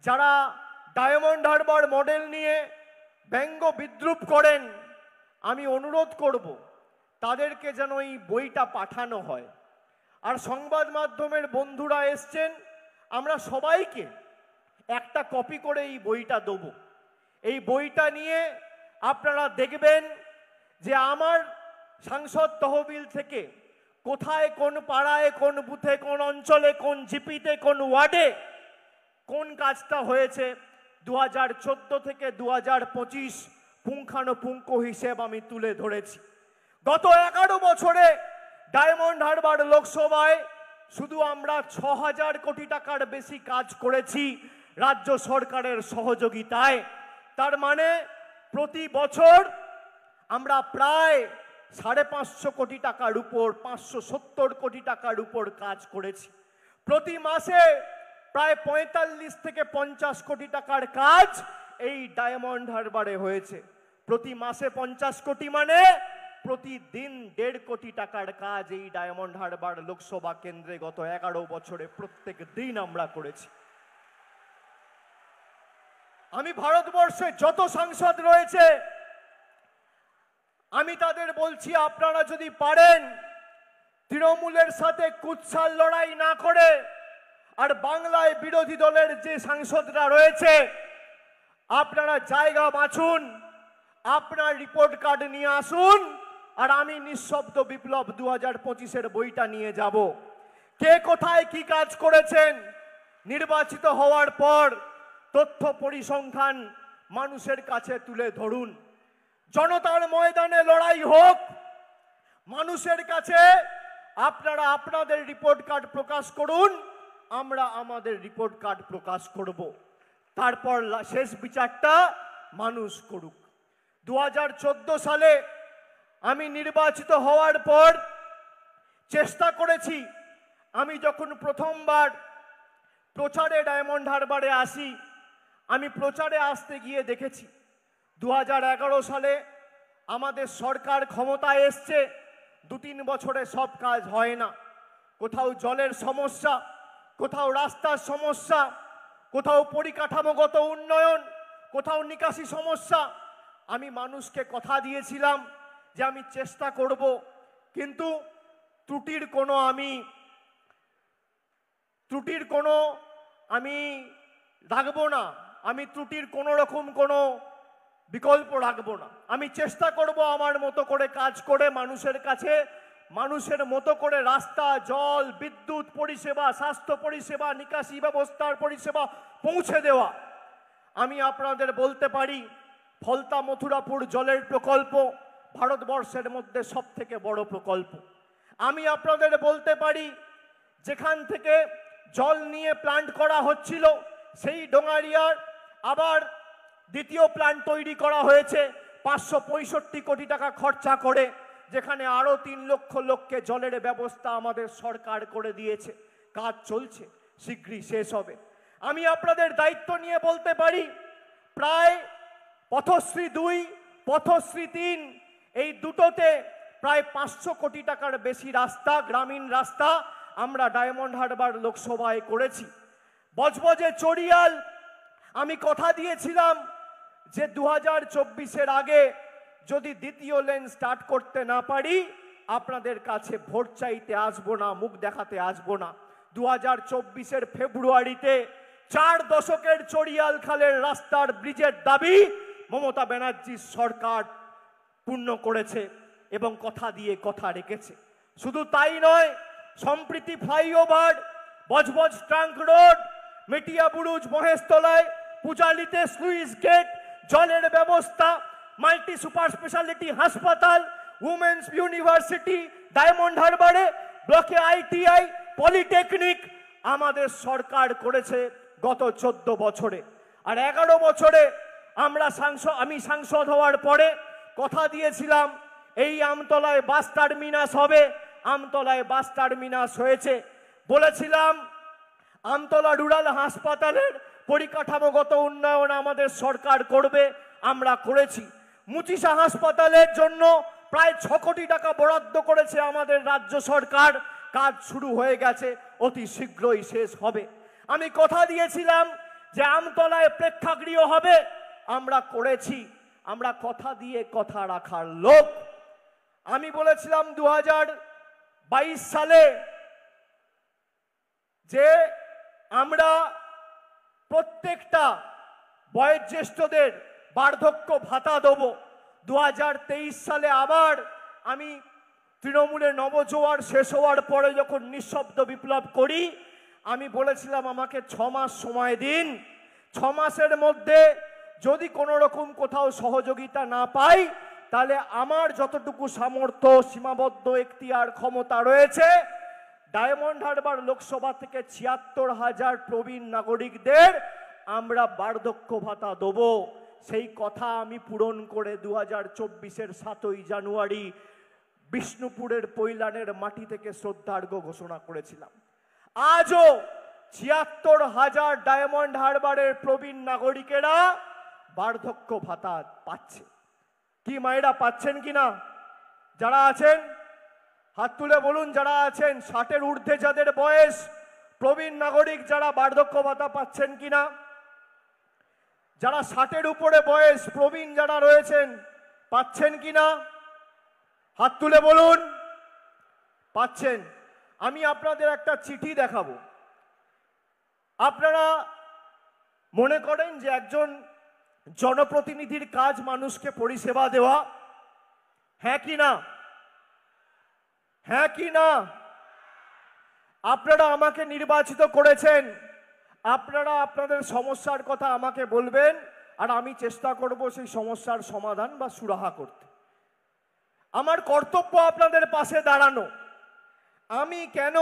যারা diamond Harbour model নিয়ে ব্যঙ্গ বিদ্রুপ করেন, আমি অনুরোধ করব তাদেরকে যেন এই বইটা পাঠানো হয়। আর সংবাদ মাধ্যমের বন্ধুরা এসছেন, আমরা সবাইকে একটা কপি করে এই বইটা দেব। এই বইটা নিয়ে আপনারা দেখবেন যে আমার সাংসদ তহবিল থেকে কোথায়, কোন পাড়ায়, কোন বুথে, কোন অঞ্চলে, কোন জিপিতে, কোন ওয়ার্ডে কোন কাজটা হয়েছে 2014 থেকে 2025 পুঙ্খানুপুঙ্খ হিসেব আমি তুলে ধরেছি। গত 11 বছরে ডায়মন্ড হারবার লোকসভায় শুধু আমরা 6000 কোটি টাকার বেশি কাজ করেছি রাজ্য সরকারের সহযোগিতায়। তার মানে প্রতি বছর আমরা প্রায় 550 কোটি টাকার উপর, 570 কোটি টাকার উপর কাজ করেছি। প্রতি মাসে প্রায় 45 থেকে 50 কোটি টাকার কাজ এই ডায়মন্ড হারবারে হয়েছে। প্রতি মাসে 50 কোটি মানে প্রতিদিন 1.5 কোটি টাকার কাজ এই ডায়মন্ড হারবার লোকসভা কেন্দ্রে গত 11 বছরে প্রত্যেক দিন আমরা করেছি। আমি ভারতবর্ষে যত সাংসদ রয়েছে আমি তাদের বলছি, আপনারা যদি পারেন তৃণমূলের সাথে কুৎসার লড়াই না করে, আর বাংলায় বিরোধী দলের যে সাংসদরা রয়েছে আপনারা জায়গা বাছুন, আপনার রিপোর্ট কার্ড নিয়ে আসুন, আর আমি নিঃশব্দ বিপ্লব 2025-এর বইটা নিয়ে যাব। কে কোথায় কি কাজ করেছেন নির্বাচিত হওয়ার পর তথ্য পরিসংখ্যান মানুষের কাছে তুলে ধরুন। জনতার ময়দানে লড়াই হোক, মানুষের কাছে আপনারা আপনাদের রিপোর্ট কার্ড প্রকাশ করুন, আমরা আমাদের রিপোর্ট কার্ড প্রকাশ করব। তারপর শেষ বিচারটা মানুষ করুক। 2014 সালে আমি নির্বাচিত হওয়ার পর চেষ্টা করেছি, আমি যখন প্রথমবার প্রচারে ডায়মন্ড হারবারে আসি, আমি প্রচারে আসতে গিয়ে দেখেছি 2011 সালে আমাদের সরকার ক্ষমতায় এসছে, 2-3 বছরে সব কাজ হয় না। কোথাও জলের সমস্যা, কোথাও রাস্তার সমস্যা, কোথাও পরিকাঠামোগত উন্নয়ন, কোথাও নিকাশি সমস্যা। আমি মানুষকে কথা দিয়েছিলাম যে আমি চেষ্টা করব, কিন্তু ত্রুটির কোনো আমি রাখবো না, আমি ত্রুটির কোনো রকম কোনো বিকল্প রাখবো না। আমি চেষ্টা করব আমার মতো করে কাজ করে মানুষের কাছে মানুষের মতো করে রাস্তা, জল, বিদ্যুৎ পরিষেবা, স্বাস্থ্য পরিষেবা, নিকাশি ব্যবস্থার পরিষেবা পৌঁছে দেওয়া। আমি আপনাদের বলতে পারি, ফলতা মথুরাপুর জলের প্রকল্প ভারতবর্ষের মধ্যে সবথেকে বড় প্রকল্প। আমি আপনাদের বলতে পারি, যেখান থেকে জল নিয়ে প্ল্যান্ট করা হচ্ছিল সেই ডোঙারিয়ার আবার দ্বিতীয় প্ল্যান্ট তৈরি করা হয়েছে 565 কোটি টাকা খরচা করে, যেখানে আরো 3 লক্ষ লোককে জলের ব্যবস্থা আমাদের সরকার করে দিয়েছে। কাজ চলছে, শীঘ্রই শেষ হবে। আমি আপনাদের দায়িত্ব নিয়ে বলতে পারি, প্রায় পথশ্রী 2, পথশ্রী 3 এই দুটোতে প্রায় 500 কোটি টাকার বেশি রাস্তা, গ্রামীণ রাস্তা আমরা ডায়মন্ড হারবার লোকসভায় করেছি। বজবজে চড়িয়াল আমি কথা দিয়েছিলাম যে 2024-এর আগে যদি দ্বিতীয় লেন স্টার্ট করতে না পারি আপনাদের কাছে ভোট চাইতে আসবো না, মুখ দেখাতে আসবো না। 2024-এর ফেব্রুয়ারিতে 4 দশকের চড়িয়াল খালের রাস্তার ব্রিজের দাবি মমতা ব্যানার্জির সরকার পূর্ণ করেছে এবং কথা দিয়ে কথা রেখেছে। শুধু তাই নয়, সম্প্রীতি flyover, Budge Budge trunk road, মেটিয়া Buruj মহেশতলায়, পূজালিতে sluice gate, জলের ব্যবস্থা, মাল্টি সুপার স্পেশালিটি হাসপাতাল, উমেন্স ইউনিভার্সিটি ডায়মন্ড হারবারে, ব্লকে আইটিআই, পলিটেকনিক আমাদের সরকার করেছে গত 14 বছরে। আর 11 বছরে আমি সাংসদ হওয়ার পরে কথা দিয়েছিলাম এই আমতলায় বাস টার্মিনাস হবে, আমতলায় বাস টার্মিনাস হয়েছে। বলেছিলাম আমতলা রুরাল হাসপাতালের পরিকাঠামোগত উন্নয়ন আমাদের সরকার করবে, আমরা করেছি। মুচিসা হাসপাতালের জন্য প্রায় 6 কোটি টাকা বরাদ্দ করেছে আমাদের রাজ্য সরকার, কাজ শুরু হয়ে গেছে, অতি শীঘ্রই শেষ হবে। আমি কথা দিয়েছিলাম যে আমতলায় প্রেক্ষাগৃহ হবে, আমরা করেছি। আমরা কথা দিয়ে কথা রাখার লোক। আমি বলেছিলাম 2022 সালে যে আমরা প্রত্যেকটা বয়োজ্যেষ্ঠদের বার্ধক্য ভাতা দেব। 2023 সালে আবার আমি তৃণমূলের নবজোয়ার শেষ হওয়ার পরে যখন নিঃশব্দ বিপ্লব করি, আমি বলেছিলাম আমাকে 6 মাস সময় দিন। 6 মাসের মধ্যে যদি কোনো রকম কোথাও সহযোগিতা না পাই, তাহলে আমার যতটুকু সামর্থ্য, সীমাবদ্ধ এখতিয়ার, ক্ষমতা রয়েছে, ডায়মন্ড হারবার লোকসভা থেকে ৭৬,০০০ প্রবীণ নাগরিকদের আমরা বার্ধক্য ভাতা দেব। সেই কথা আমি পূরণ করে 2024-এর 7ই জানুয়ারি বিষ্ণুপুরের পৈলানের মাটি থেকে শ্রদ্ধার্ঘ্য ঘোষণা করেছিলাম। আজও ৭৬,০০০ ডায়মন্ড হারবারের প্রবীণ নাগরিকেরা বার্ধক্য ভাতা পাচ্ছে। কি মায়েরা পাচ্ছেন কিনা? যারা আছেন হাত তুলে বলুন, যারা আছেন 60-এর ঊর্ধ্বে যাদের বয়স, প্রবীণ নাগরিক যারা বার্ধক্য ভাতা পাচ্ছেন কিনা? যারা 60-এর উপরে বয়স প্রবীণ যারা রয়েছেন পাচ্ছেন কিনা? হাত তুলে বলুন পাচ্ছেন। আমি আপনাদের একটা চিঠি দেখাবো। আপনারা মনে করেন যে একজন জনপ্রতিনিধির কাজ মানুষকে পরিষেবা দেওয়া? হ্যাঁ কি না? হ্যাঁ কি না? আপনারা আমাকে নির্বাচিত করেছেন, আপনারা আপনাদের সমস্যার কথা আমাকে বলবেন, আর আমি চেষ্টা করব সেই সমস্যার সমাধান বা সুরাহা করতে। আমার কর্তব্য আপনাদের পাশে দাঁড়ানো। আমি কেন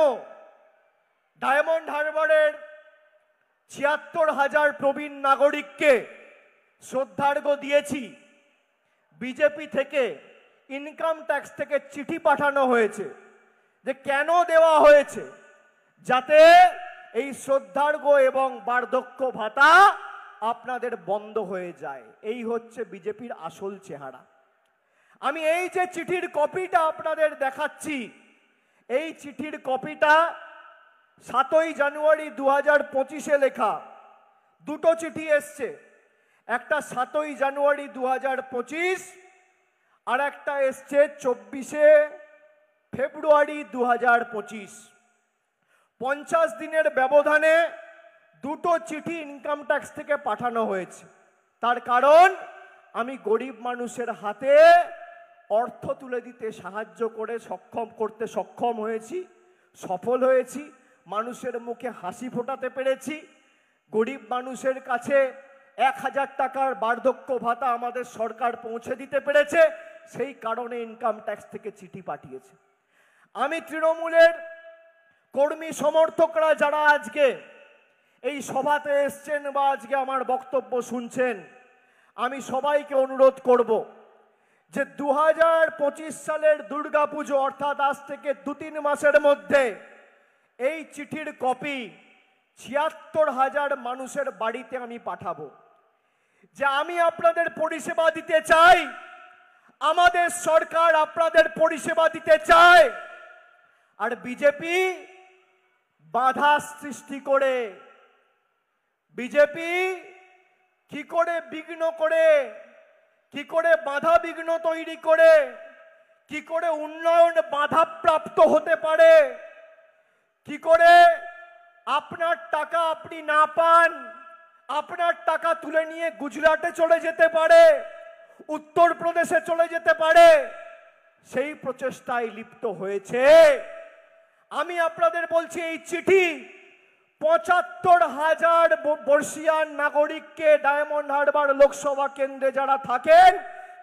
ডায়মন্ড হারবারের ৭৬,০০০ প্রবীণ নাগরিককে শ্রদ্ধার্ঘ্য দিয়েছি? বিজেপি থেকে, ইনকাম ট্যাক্স থেকে চিঠি পাঠানো হয়েছে যে কেন দেওয়া হয়েছে, যাতে এই শ্রদ্ধার্ঘ্য এবং বার্ধক্য ভাতা আপনাদের বন্ধ হয়ে যায়। এই হচ্ছে বিজেপির আসল চেহারা। আমি এই যে চিঠির কপিটা আপনাদের দেখাচ্ছি, এই চিঠির কপিটা 7ই জানুয়ারি 2025-এ লেখা। দুটো চিঠি এসছে, একটা 7ই জানুয়ারি 2025 আর একটা এসছে 24শে ফেব্রুয়ারি 2025। 50 দিনের ব্যবধানে দুটো চিঠি ইনকাম ট্যাক্স থেকে পাঠানো হয়েছে। তার কারণ আমি গরিব মানুষের হাতে অর্থ তুলে দিতে সাহায্য করতে সক্ষম হয়েছি, সফল হয়েছি, মানুষের মুখে হাসি ফোটাতে পেরেছি। গরিব মানুষের কাছে 1000 টাকার বার্ধক্য ভাতা আমাদের সরকার পৌঁছে দিতে পেরেছে, সেই কারণে ইনকাম ট্যাক্স থেকে চিঠি পাঠিয়েছে। আমি তৃণমূলের কর্মী সমর্থকরা যারা আজকে এই সভাতে এসছেন বা আজকে আমার বক্তব্য শুনছেন, আমি সবাইকে অনুরোধ করব যে 2025 সালের দুর্গাপুজো অর্থাৎ আজ থেকে 2-3 মাসের মধ্যে এই চিঠির কপি ৭৬,০০০ মানুষের বাড়িতে আমি পাঠাবো। যে আমি আপনাদের পরিষেবা দিতে চাই, আমাদের সরকার আপনাদের পরিষেবা দিতে চায়, আর বিজেপি বাধা সৃষ্টি করে, বিজেপি কি করে বিঘ্ন করে, কি করে বাধা বিঘ্ন তৈরি করে, কি করে উন্নয়ন বাধাপ্রাপ্ত হতে পারে, কি করে আপনার টাকা আপনি না পান, আপনার টাকা তুলে নিয়ে গুজরাটে চলে যেতে পারে, উত্তরপ্রদেশে চলে যেতে পারে, সেই প্রচেষ্টায় লিপ্ত হয়েছে। আমি আপনাদের বলছি, এই চিঠি ৭৫,০০০ বর্ষীয়ান নাগরিককে ডায়মন্ড হারবার লোকসভা কেন্দ্রে যারা থাকেন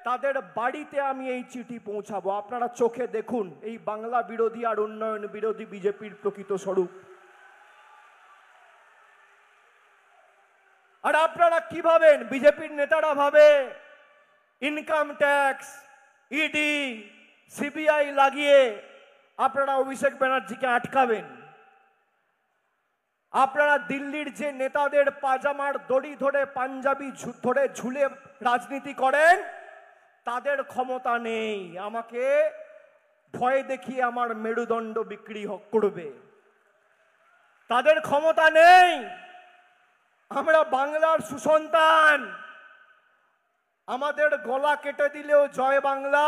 তাদের বাড়িতে আমি এই চিঠি পৌঁছাবো। আপনারা চোখে দেখুন এই বাংলা বিরোধী আর উন্নয়ন বিরোধী বিজেপির প্রকৃত স্বরূপ। আর আপনারা কি ভাবেন? বিজেপির নেতারা ভাবে ইনকাম ট্যাক্স, ইডি, সিবিআই লাগিয়ে আপনারা অভিষেক ব্যানার্জিকে আটকাবেন। আপনারা দিল্লির যে নেতাদের পাজামার দড়ি ধরে, পাঞ্জাবি ধরে ঝুলে রাজনীতি করেন, তাদের ক্ষমতা নেই আমাকে ভয় দেখিয়ে আমার মেরুদণ্ড বিক্রি করবে। তাদের ক্ষমতা নেই। আমরা বাংলার সুসন্তান, আমাদের গলা কেটে দিলেও জয় বাংলা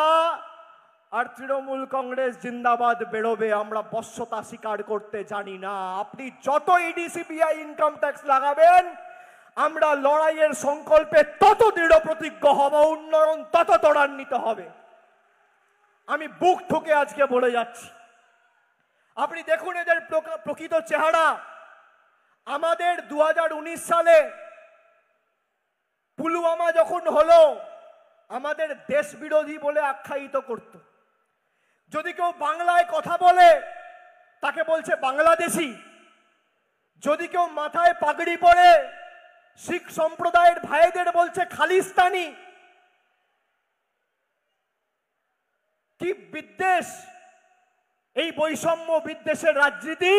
আর তৃণমূল কংগ্রেস জিন্দাবাদ বেরোবে। আমরা বশ্যতা স্বীকার করতে জানি না। আপনি যত ইডি সিবিআই ইনকাম ট্যাক্স লাগাবেন, আমরা লড়াইয়ের সংকল্পে তত দৃঢ় প্রতিজ্ঞ হব, উন্নয়ন তত ত্বরান্বিত হবে। আমি বুক ঠুকে আজকে বলে যাচ্ছি, আপনি দেখুন এদের প্রকৃত চেহারা। আমাদের 2019 সালে পুলওয়ামা যখন হলো, আমাদের দেশ বিরোধী বলে আখ্যায়িত করত। যদি কেউ বাংলায় কথা বলে তাকে বলছে বাংলাদেশি। যদি কেউ মাথায় পাগড়ি পরে শিখ সম্প্রদায়ের ভাইদের বলছে খালিস্তানি। কি বিদ্বেষ! এই বৈষম্য বিদ্বেষের রাজনীতি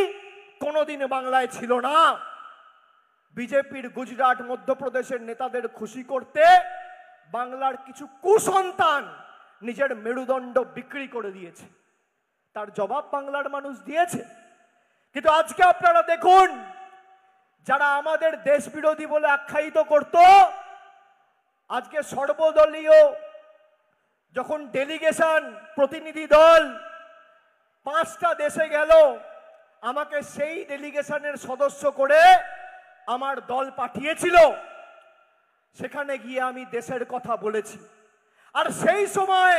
কোনোদিন বাংলায় ছিল না। বিজেপির গুজরাট মধ্যপ্রদেশের নেতাদের খুশি করতে বাংলার কিছু কুসন্তান নিজের মেরুদণ্ড বিক্রি করে দিয়েছে, তার জবাব বাংলার মানুষ দিয়েছে। কিন্তু আজকে আপনারা দেখুন, যারা আমাদের দেশ বিরোধী বলে আখ্যায়িত করত, আজকে সর্বদলীয় যখন ডেলিগেশন প্রতিনিধি দল 5টা দেশে গেল, আমাকে সেই ডেলিগেশনের সদস্য করে আমার দল পাঠিয়েছিল। সেখানে গিয়ে আমি দেশের কথা বলেছি। আর সেই সময়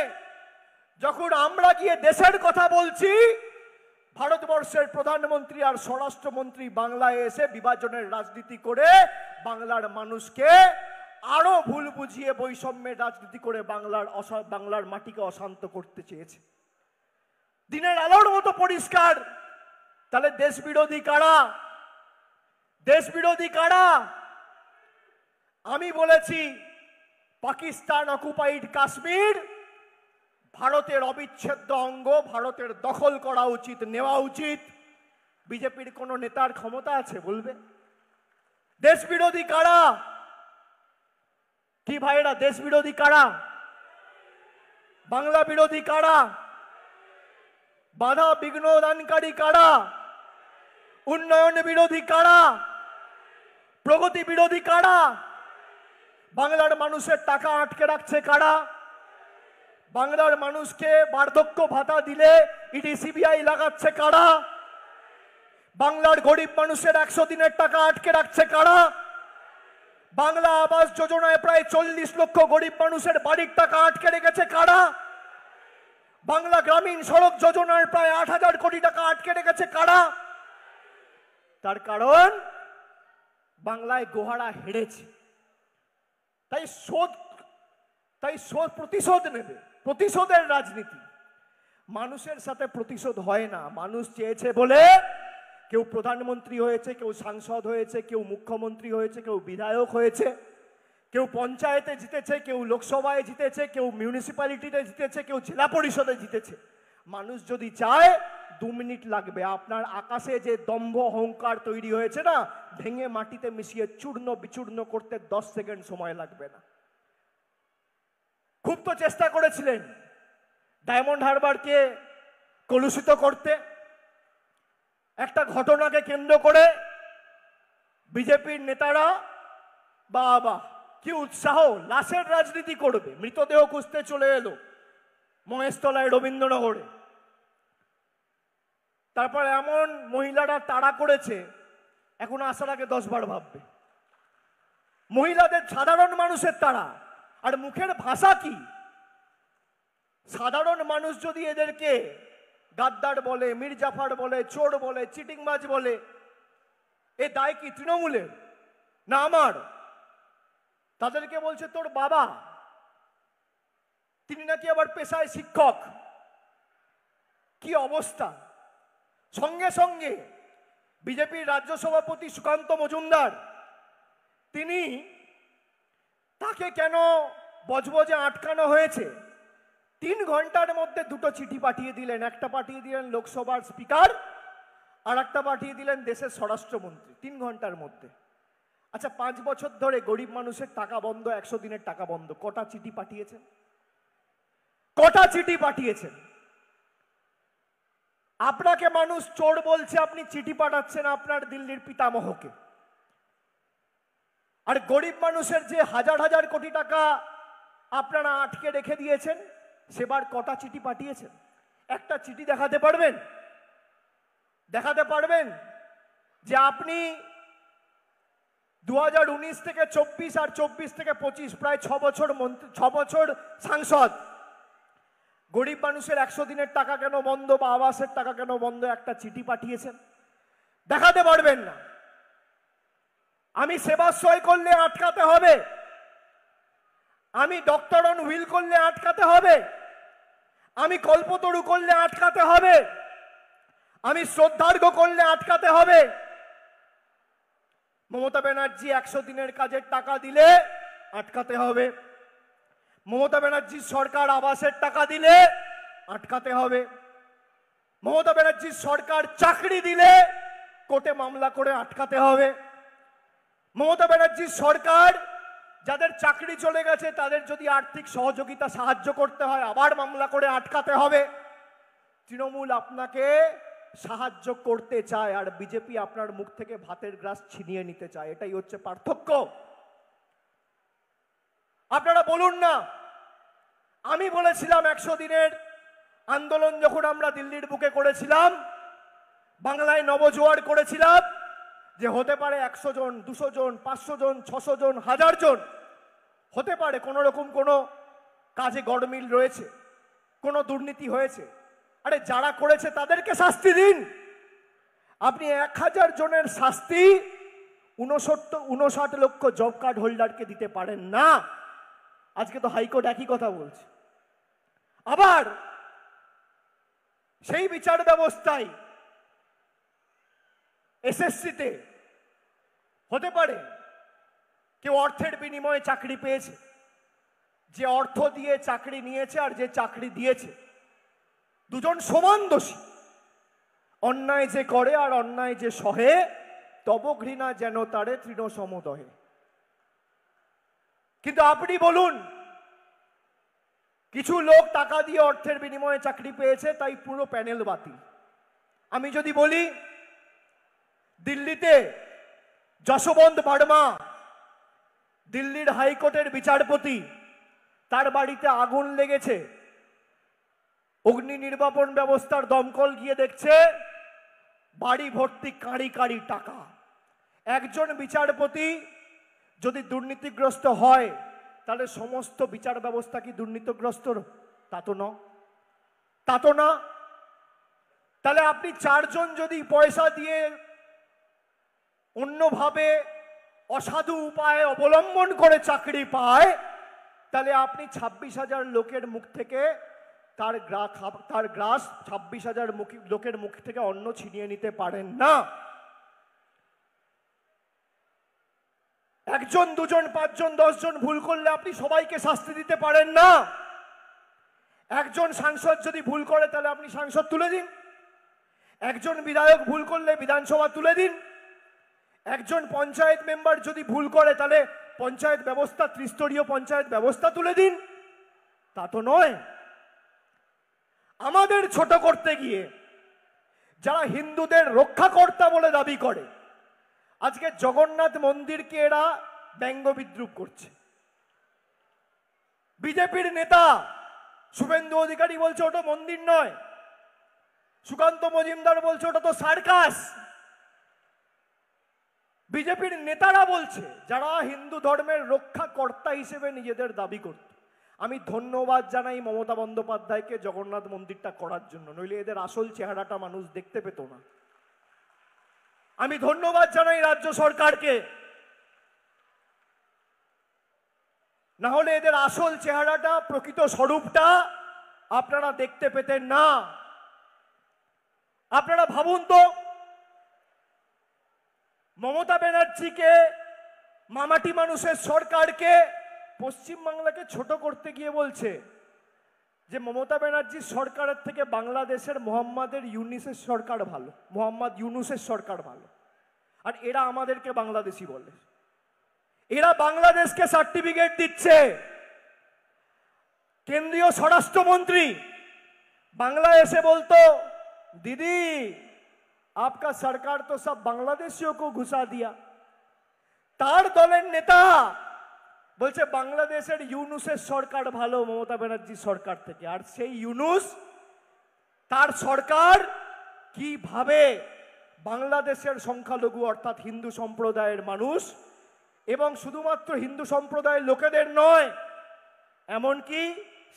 যখন আমরা গিয়ে দেশের কথা বলছি, ভারতবর্ষের প্রধানমন্ত্রী আর স্বরাষ্ট্রমন্ত্রী বাংলায় এসে বিভাজনের রাজনীতি করে বাংলার মানুষকে আরো ভুল বুঝিয়ে বৈষম্যের রাজনীতি করে বাংলার মাটিকে অশান্ত করতে চেয়েছে। দিনের আলোর মতো পরিষ্কার। তাহলে দেশ বিরোধী কারা? দেশ বিরোধী কারা? আমি বলেছি, পাকিস্তান অকুপাইড কাশ্মীর ভারতের অবিচ্ছেদ্য অঙ্গ, ভারতের দখল করা উচিত, নেওয়া উচিত। বিজেপির কোন নেতার ক্ষমতা আছে বলবে? দেশ বিরোধী কারা? কি ভাইরা, দেশ বিরোধী কারা? বাংলা বিরোধী কারা? বাধা বিঘ্ন দানকারী কারা? উন্নয়ন বিরোধী কারা? প্রগতি বিরোধী কারা? বাংলার মানুষের টাকা আটকে রাখছে কারা? বাংলার মানুষকে বার্ধক্য ভাতা দিলে ইডি সিবিআই লাগাচ্ছে কারা? বাংলার গরিব মানুষের 100 দিনের টাকা আটকে রাখছে কারা? বাংলা আবাস যোজনায় প্রায় 40 লক্ষ গরিব মানুষের বাড়ির টাকা আটকে রেখেছে কারা? বাংলা গ্রামীণ সড়ক যোজনার প্রায় 8,000 কোটি টাকা আটকে রেখেছে কারা? তার কারণ বাংলায় গোহারা হেরেছে। তাই প্রতিশোধ নেবে, প্রতিশোধের রাজনীতি। মানুষের সাথে প্রতিশোধ হয় না। মানুষ চেয়েছে বলে কেউ প্রধানমন্ত্রী হয়েছে, কেউ সাংসদ হয়েছে, কেউ মুখ্যমন্ত্রী হয়েছে, কেউ বিধায়ক হয়েছে, কেউ পঞ্চায়েতে জিতেছে, কেউ লোকসভায় জিতেছে, কেউ মিউনিসিপ্যালিটিতে জিতেছে, কেউ জেলা পরিষদে জিতেছে। মানুষ যদি চায় 2 মিনিট লাগবে। আপনার আকাশে যে দম্ভ অহংকার তৈরি হয়েছে না, ভেঙে মাটিতে মিশিয়ে চূর্ণ বিচূর্ণ করতে 10 সেকেন্ড সময় লাগবে না। খুব তো চেষ্টা করেছিলেন ডায়মন্ড হারবারকে কলুষিত করতে। একটা ঘটনাকে কেন্দ্র করে বিজেপির নেতারা বাবা কি উৎসাহ, লাশের রাজনীতি করবে। মৃতদেহ খুঁজতে চলে এলো মহেশতলায়, রবীন্দ্রনগরে। তারপর এমন মহিলারা তাড়া করেছে, এখন আসার আগে 10 বার ভাববে। মহিলাদের, সাধারণ মানুষের তাড়া। আর মুখের ভাষা কি! সাধারণ মানুষ যদি এদেরকে গাদ্দার বলে, মির্জাফার বলে, চোর বলে, চিটিংবাজ বলে, এ দায় কি তৃণমূলের না আমার? তাদেরকে বলছে তোর বাবা, তিনি নাকি আবার পেশায় শিক্ষক। কি অবস্থা! সঙ্গে সঙ্গে বিজেপির রাজ্য সভাপতি সুকান্ত মজুমদার, তিনি তাকে কেন বজবজে আটকানো হয়েছে 3 ঘন্টার মধ্যে 2টো চিঠি পাঠিয়ে দিলেন। একটা পাঠিয়ে দিলেন লোকসভার স্পিকার, আর একটা পাঠিয়ে দিলেন দেশের স্বরাষ্ট্রমন্ত্রী। 3 ঘন্টার মধ্যে। আচ্ছা, 5 বছর ধরে গরিব মানুষের টাকা বন্ধ, 100 দিনের টাকা বন্ধ। কটা চিঠি পাঠিয়েছেন? কটা চিঠি পাঠিয়েছেন? আপনাকে মানুষ চোর বলছে, আপনি চিঠি পাঠাচ্ছেন আপনার দিল্লির পিতামহকে। আর গরিব মানুষের যে হাজার হাজার কোটি টাকা আপনারা আটকে রেখে দিয়েছেন, সেবার কটা চিঠি পাঠিয়েছেন? একটা চিঠি দেখাতে পারবেন? দেখাতে পারবেন যে আপনি 2019 থেকে 24 আর 24 থেকে 25 প্রায় 6 বছর সাংসদ, গরিব মানুষের 100 দিনের টাকা কেন বন্ধ বা আবাসের টাকা কেন বন্ধ একটা চিঠি পাঠিয়েছেন? দেখাতে পারবেন না। আমি সেবাশ্রয় করলে আটকাতে হবে, আমি ডক্টর অন হুইল করলে আটকাতে হবে, আমি কল্পতরু করলে আটকাতে হবে, আমি শ্রদ্ধার্ঘ করলে আটকাতে হবে। মমতা ব্যানার্জি 100 দিনের কাজের টাকা দিলে আটকাতে হবে, মমতা ব্যানার্জির সরকার আবাসের টাকা দিলে আটকাতে হবে, মমতা ব্যানার্জির সরকার চাকরি দিলে কোর্টে মামলা করে আটকাতে হবে, মমতা ব্যানার্জির সরকার যাদের চাকরি চলে গেছে তাদের যদি আর্থিক সহযোগিতা সাহায্য করতে হয় আবার মামলা করে আটকাতে হবে। তৃণমূল আপনাকে সাহায্য করতে চায় আর বিজেপি আপনার মুখ থেকে ভাতের গ্রাস ছিনিয়ে নিতে চায়, এটাই হচ্ছে পার্থক্য। আপনারা বলুন না, আমি বলেছিলাম 100 দিনের আন্দোলন যখন আমরা দিল্লির বুকে করেছিলাম, বাংলায় নবজোয়ার করেছিলাম, যে হতে পারে 100 জন, 200 জন, 500 জন, 600 জন, 1000 জন হতে পারে কোনো রকম কোনো কাজে গড়মিল রয়েছে, কোনো দুর্নীতি হয়েছে। আরে যারা করেছে তাদেরকে শাস্তি দিন। আপনি 1000 জনের শাস্তি 59 লক্ষ জব কার্ড হোল্ডারকে দিতে পারেন না। আজকে তো হাইকোর্ট একই কথা বলছে। আবার সেই বিচার ব্যবস্থায় এসএসসিতে হতে পারে কেউ অর্থের বিনিময়ে চাকরি পেয়েছে, যে অর্থ দিয়ে চাকরি নিয়েছে আর যে চাকরি দিয়েছে দুজন সমান দোষী। অন্যায় যে করে আর অন্যায় যে সহে, তব ঘৃণা যেন তারে তৃণ সমদহে। কিন্তু আপনি বলুন, কিছু লোক টাকা দিয়ে অর্থের বিনিময়ে চাকরি পেয়েছে তাই পুরো প্যানেল বাতিল। আমি যদি বলি দিল্লিতে যশবন্ত বর্মা, দিল্লির হাইকোর্টের বিচারপতি, তার বাড়িতে আগুন লেগেছে, অগ্নি নির্বাপন ব্যবস্থার দমকল গিয়ে দেখছে বাড়ি ভর্তি কাঁড়ি কাঁড়ি টাকা। একজন বিচারপতি যদি দুর্নীতিগ্রস্ত হয় তাহলে সমস্ত বিচার ব্যবস্থা কি দুর্নীতিগ্রস্ত? তা তো না। তাহলে আপনি 4 জন যদি পয়সা দিয়ে অন্যভাবে অসাধু উপায়ে অবলম্বন করে চাকরি পায়, তাহলে আপনি 26,000 লোকের মুখ থেকে তার গ্রাস 26,000 লোকের মুখ থেকে অন্ন ছিনিয়ে নিতে পারেন না। 1 জন 2 জন 5 জন 10 জন ভুল করলে আপনি সবাইকে শাস্তি দিতে পারেন না। একজন সাংসদ যদি ভুল করে তাহলে আপনি সাংসদ তুলে দিন, একজন বিধায়ক ভুল করলে বিধানসভা তুলে দিন, একজন পঞ্চায়েত মেম্বার যদি ভুল করে তাহলে পঞ্চায়েত ব্যবস্থা, ত্রিস্তরীয় পঞ্চায়েত ব্যবস্থা তুলে দিন। তা তো নয়। আমাদের ছোট করতে গিয়ে যারা হিন্দুদের রক্ষাকর্তা বলে দাবি করে, আজকে জগন্নাথ মন্দিরকে এরা ব্যঙ্গ বিদ্রুপ করছে। বিজেপির নেতা শুভেন্দু অধিকারী বলছে ওটা মন্দির নয়, সুকান্ত মজুমদার বলছে ওটা তো সার্কাস। বিজেপির নেতারা বলছে, যারা হিন্দু ধর্মের রক্ষাকর্তা হিসেবে নিজেদের দাবি করত। আমি ধন্যবাদ জানাই মমতা বন্দ্যোপাধ্যায়কে জগন্নাথ মন্দিরটা করার জন্য, নইলে এদের আসল চেহারাটা মানুষ দেখতে পেত না। আমি ধন্যবাদ জানাই রাজ্য সরকারকে, না হলে এদের আসল চেহারাটা, প্রকৃত স্বরূপটা আপনারা দেখতে পেতেন না। আপনারা ভাবুন তো, মমতা ব্যানার্জিকে, মামাটি মানুষের সরকারকে পশ্চিমবাংলাকে ছোট করতে গিয়ে বলছে যে মমতা ব্যানার্জির সরকারের থেকে বাংলাদেশের মোহাম্মদ ইউনুসের সরকার ভালো। আর এরা আমাদেরকে বাংলাদেশি বলে, এরা বাংলাদেশকে সার্টিফিকেট দিচ্ছে। কেন্দ্রীয় স্বরাষ্ট্রমন্ত্রী বাংলায় এসে বলতো, দিদি आपका सरकार तो सब बांग्लादेशियों को घुसा दिया। তার দলের নেতা বলছে বাংলাদেশের ইউনুসের সরকার ভালো মমতা ব্যানার্জির সরকার থেকে। আর সেই ইউনুস তার সরকার কিভাবে বাংলাদেশের সংখ্যালঘু অর্থাৎ হিন্দু সম্প্রদায়ের মানুষ এবং শুধুমাত্র হিন্দু সম্প্রদায়ের লোকেদের নয়, এমনকি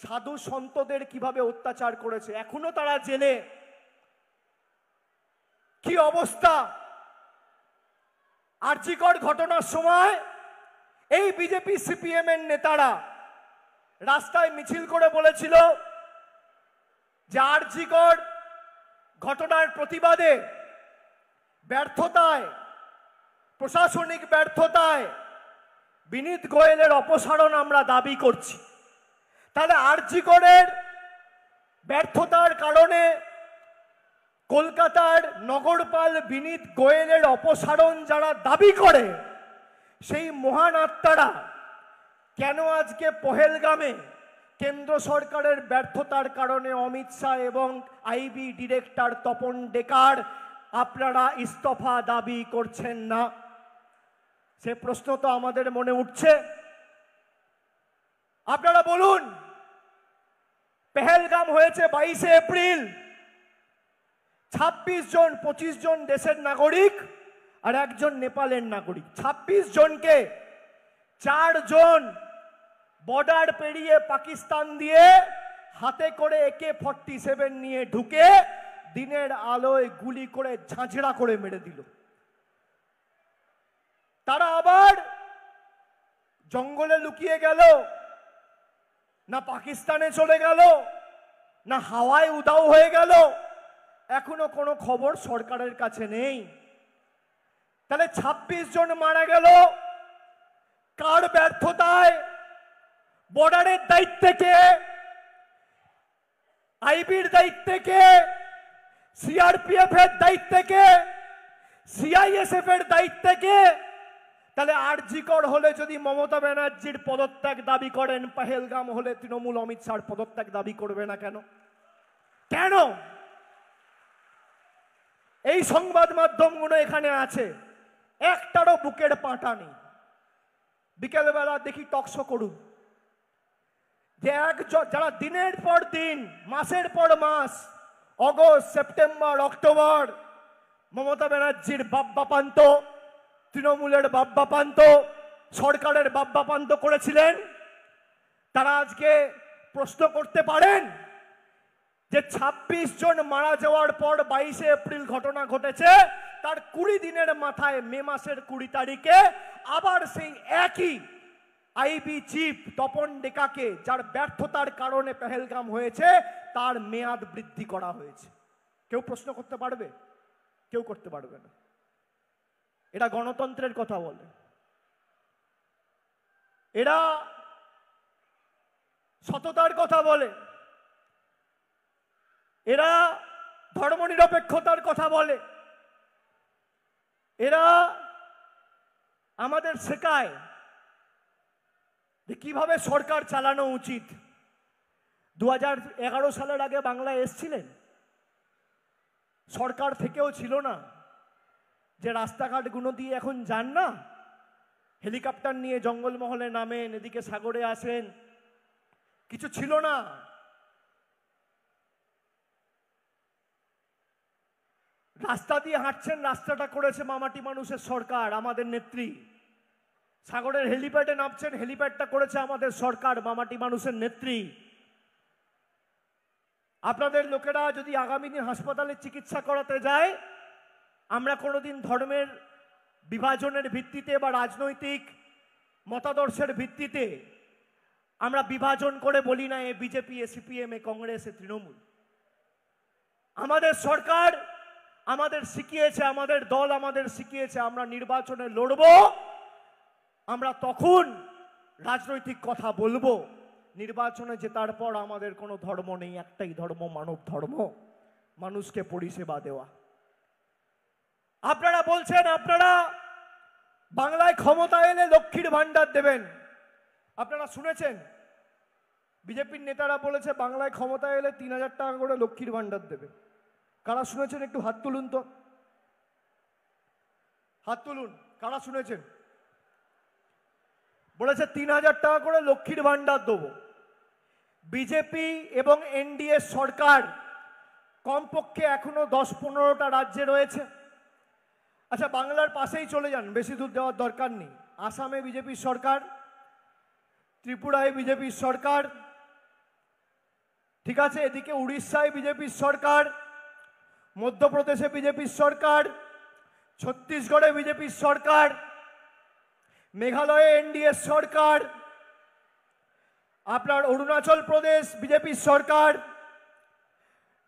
সাধু সন্তদের কিভাবে অত্যাচার করেছে, এখনো তারা জেলে। কি অবস্থা! আরজিকর ঘটনার সময় এই বিজেপি সিপিএম এর নেতারা রাস্তায় মিছিল করে বলেছিল যে আরজিকর ঘটনার প্রতিবাদে, ব্যর্থতায়, প্রশাসনিক ব্যর্থতায় বিনীত গোয়েলের অপসারণ আমরা দাবি করছি। তাহলে আরজিকরের ব্যর্থতার কারণে কলকাতার নগরপাল বিনীত গোয়েলের অপসারণ যারা দাবি করে, সেই মহান আত্মারা কেন আজকে পহেলগামে কেন্দ্র সরকারের ব্যর্থতার কারণে অমিত শাহ এবং আইবি ডিরেক্টর তপন ডেকার আপনারা ইস্তফা দাবি করছেন না? সে প্রশ্ন তো আমাদের মনে উঠছে। আপনারা বলুন, পেহেলগাম হয়েছে 22শে এপ্রিল, 26 জন 25 জন দেশের নাগরিক আর একজন নেপালের নাগরিক, 26 জনকে 4 জন বর্ডার পেরিয়ে পাকিস্তান দিয়ে হাতে করে AK-47 নিয়ে ঢুকে দিনের আলোয় গুলি করে ঝাঁঝরা করে মেরে দিল। তারা আবার জঙ্গলে লুকিয়ে গেল, না পাকিস্তানে চলে গেল, না হাওয়ায় উধাও হয়ে গেল, এখনো কোনো খবর সরকারের কাছে নেই। তাহলে 26 জন মারা গেল কার ব্যর্থতায়? বর্ডারের দায়িত্বে কে? আইবির দায়িত্বে কে? সিআরপিএফ এর দায়িত্বে কে? সিআইএসএফ এর দায়িত্বে কে? তাহলে আরজিকর হলে যদি মমতা ব্যানার্জির পদত্যাগ দাবি করেন, পহেলগাম হলে তৃণমূল অমিত শাহর পদত্যাগ দাবি করবে না কেন? কেন? এই সংবাদ মাধ্যমগুলো এখানে আছে, একটারও বুকের পাঁটা নেই। বিকেলবেলা দেখি টকশো করুন, যে যারা দিনের পর দিন, মাসের পর মাস, অগস্ট, সেপ্টেম্বর, অক্টোবর মমতা ব্যানার্জির বাপ্পাপান্ত, তৃণমূলের বাপ্পাপান্ত, সরকারের বাপ্পাপান্ত করেছিলেন, তারা আজকে প্রশ্ন করতে পারেন যে 26 জন মারা যাওয়ার পর 22শে এপ্রিল ঘটনা ঘটেছে, তার 20 দিনের মাথায় মে মাসের 20 তারিখে আবার সেই একই আইবি চিফ তপন ডেকাকে, যার ব্যর্থতার কারণে পেহেলগাম হয়েছে, তার মেয়াদ বৃদ্ধি করা হয়েছে। কেউ প্রশ্ন করতে পারবে? কেউ করতে পারবে না। এরা গণতন্ত্রের কথা বলে, এরা সততার কথা বলে, এরা ধর্মনিরপেক্ষতার কথা বলে, এরা আমাদের শেখায় যে কিভাবে সরকার চালানো উচিত। 2011 সালের আগে বাংলায় এসছিলেন, সরকার থেকেও ছিল না যে রাস্তাঘাটগুলো দিয়ে এখন যান না, হেলিকপ্টার নিয়ে জঙ্গলমহলে নামেন, এদিকে সাগরে আসেন, কিছু ছিল না। রাস্তা দিয়ে হাঁটছেন, রাস্তাটা করেছে মামাটি মানুষের সরকার, আমাদের নেত্রী। সাগরের হেলিপ্যাডে নামছেন, হেলিপ্যাডটা করেছে আমাদের সরকার, মামাটি মানুষের নেত্রী। আপনাদের লোকেরা যদি আগামী দিন হাসপাতালে চিকিৎসা করাতে যায়, আমরা কোনোদিন ধর্মের বিভাজনের ভিত্তিতে বা রাজনৈতিক মতাদর্শের ভিত্তিতে আমরা বিভাজন করে বলি না এ বিজেপি, এ সিপিএম, এ কংগ্রেস, এ তৃণমূল। আমাদের সরকার আমাদের শিখিয়েছে, আমাদের দল আমাদের শিখিয়েছে, আমরা নির্বাচনে লড়ব, আমরা তখন রাজনৈতিক কথা বলবো। নির্বাচনে জেতার পর আমাদের কোনো ধর্ম নেই, একটাই ধর্ম, মানব ধর্ম, মানুষকে পরিষেবা দেওয়া। আপনারা বলছেন আপনারা বাংলায় ক্ষমতা এলে লক্ষ্মীর ভান্ডার দেবেন। আপনারা শুনেছেন বিজেপির নেতারা বলেছে বাংলায় ক্ষমতা এলে 3000 টাকা করে লক্ষ্মীর ভান্ডার দেবে। কারা শুনেছেন একটু হাত তুলুন তো, হাত তুলুন, কারা শুনেছেন? বলেছে 3,000 টাকা করে লক্ষ্মীর ভান্ডার দেবো। বিজেপি এবং এনডিএ সরকার কমপক্ষে এখনো 10-15টা রাজ্যে রয়েছে। আচ্ছা, বাংলার পাশেই চলে যান, বেশি দূর যাওয়ার দরকার নেই। আসামে বিজেপির সরকার, ত্রিপুরায় বিজেপির সরকার, ঠিক আছে, এদিকে উড়িষ্যায় বিজেপির সরকার, মধ্যপ্রদেশে বিজেপির সরকার, ছত্তিশগড়ে বিজেপির সরকার, মেঘালয়ে এনডিএ সরকার, আপনার অরুণাচল প্রদেশ বিজেপির সরকার,